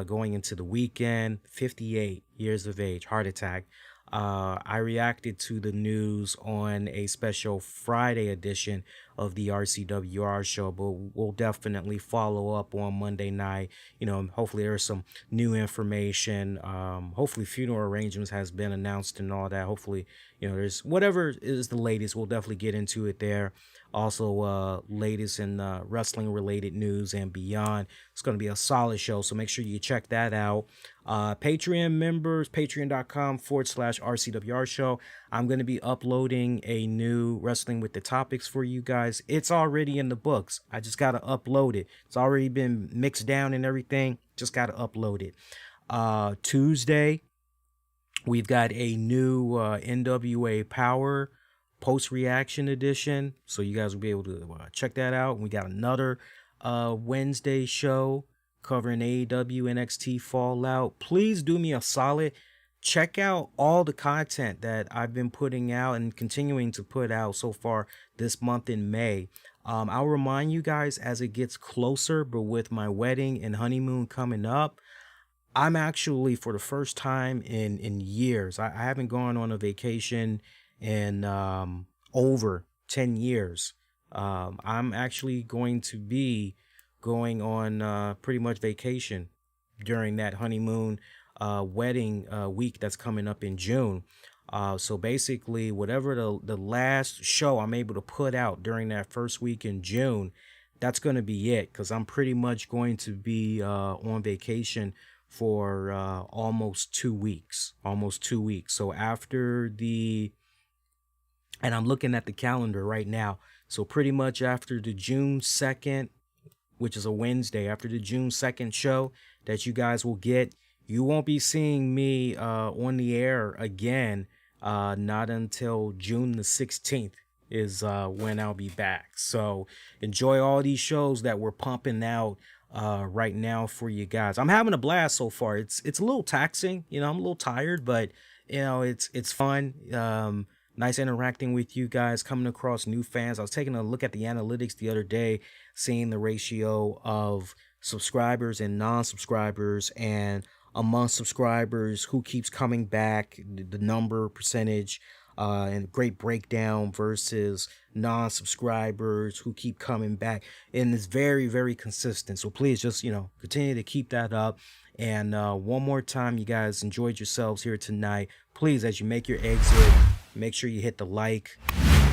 going into the weekend, 58 years of age, heart attack. I reacted to the news on a special Friday edition of the RCWR show, but we'll definitely follow up on Monday night. Hopefully there's some new information. Hopefully funeral arrangements has been announced and all that. Hopefully, there's whatever is the latest. We'll definitely get into it there. Also, latest in wrestling related news and beyond. It's going to be a solid show, so make sure you check that out. Patreon members, patreon.com/RCWR show. I'm going to be uploading a new Wrestling with the Topics for you guys. It's already in the books. I just got to upload it. It's already been mixed down and everything. Just got to upload it. Tuesday, we've got a new NWA Power post-reaction edition, so you guys will be able to check that out. We got another Wednesday show covering AEW NXT Fallout. Please do me a solid, check out all the content that I've been putting out and continuing to put out so far this month in May. I'll remind you guys as it gets closer, but with my wedding and honeymoon coming up, I'm actually, for the first time in years, I haven't gone on a vacation in over 10 years. I'm actually going to be going on pretty much vacation during that honeymoon wedding week that's coming up in June. So basically, whatever the last show I'm able to put out during that first week in June, that's going to be it, because I'm pretty much going to be on vacation for almost 2 weeks. So after and I'm looking at the calendar right now. So pretty much after the June 2nd, which is a Wednesday, after the June 2nd show that you guys will get, you won't be seeing me on the air again, not until June the 16th is when I'll be back. So enjoy all these shows that we're pumping out right now for you guys. I'm having a blast so far. It's a little taxing, I'm a little tired, but it's fun. Nice interacting with you guys, coming across new fans. I was taking a look at the analytics the other day, seeing the ratio of subscribers and non-subscribers, and among subscribers, who keeps coming back, the number, percentage, and great breakdown versus non-subscribers who keep coming back. And it's very, very consistent. So please just, continue to keep that up. And one more time, you guys enjoyed yourselves here tonight. Please, as you make your exit, make sure you hit the like,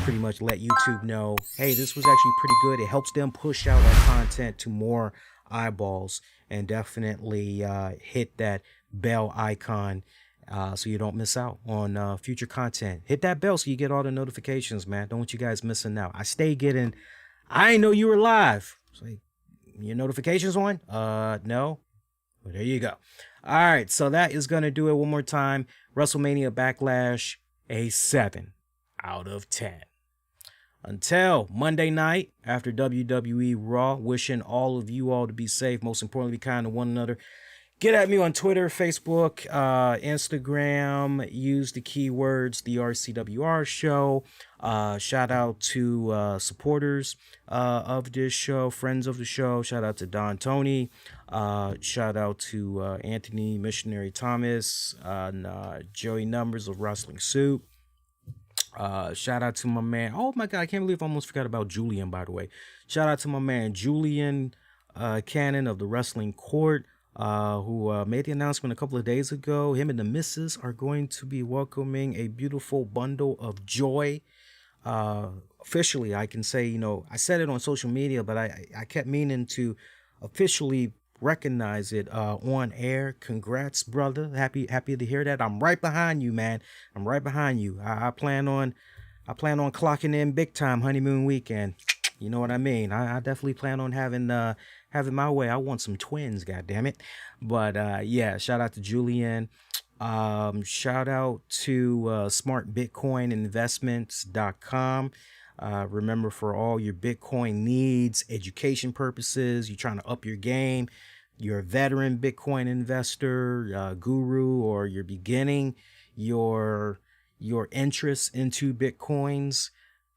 pretty much let YouTube know, hey, this was actually pretty good. It helps them push out our content to more eyeballs. And definitely hit that bell icon so you don't miss out on future content. Hit that bell so you get all the notifications, man. Don't want you guys missing out. I didn't know you were live. So your notifications on? No. Well, there you go. All right, so that is going to do it one more time. WrestleMania Backlash, a 7 out of 10. Until Monday night after WWE Raw, wishing all of you all to be safe. Most importantly, be kind to one another. Get at me on Twitter, Facebook, Instagram. Use the keywords, the RCWR show. Shout out to supporters of this show, friends of the show. Shout out to Don Tony. Shout out to Anthony Missionary Thomas, and Joey Numbers of Wrestling Soup. Shout out to my man. Oh my God, I can't believe I almost forgot about Julian, by the way. Shout out to my man Julian Cannon of the Wrestling Court, who made the announcement a couple of days ago. Him and the missus are going to be welcoming a beautiful bundle of joy. Officially, I can say, I said it on social media, but I kept meaning to officially recognize it on air. Congrats, brother. Happy to hear that. I'm right behind you, man. I'm right behind you. I plan on clocking in big time honeymoon weekend. You know what I mean? I definitely plan on having my way. I want some twins, god damn it. But yeah, shout out to Julian. Shout out to smartbitcoininvestments.com. Remember, for all your Bitcoin needs, education purposes, you're trying to up your game, you're a veteran Bitcoin investor, guru, or you're beginning your interest into Bitcoins,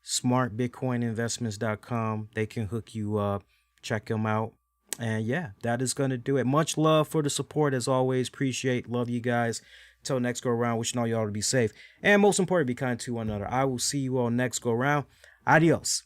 smartbitcoininvestments.com. They can hook you up. Check them out. And yeah, that is going to do it. Much love for the support as always. Appreciate, love you guys. Till next go around, wishing all y'all to be safe. And most importantly, be kind to one another. I will see you all next go around. Adios.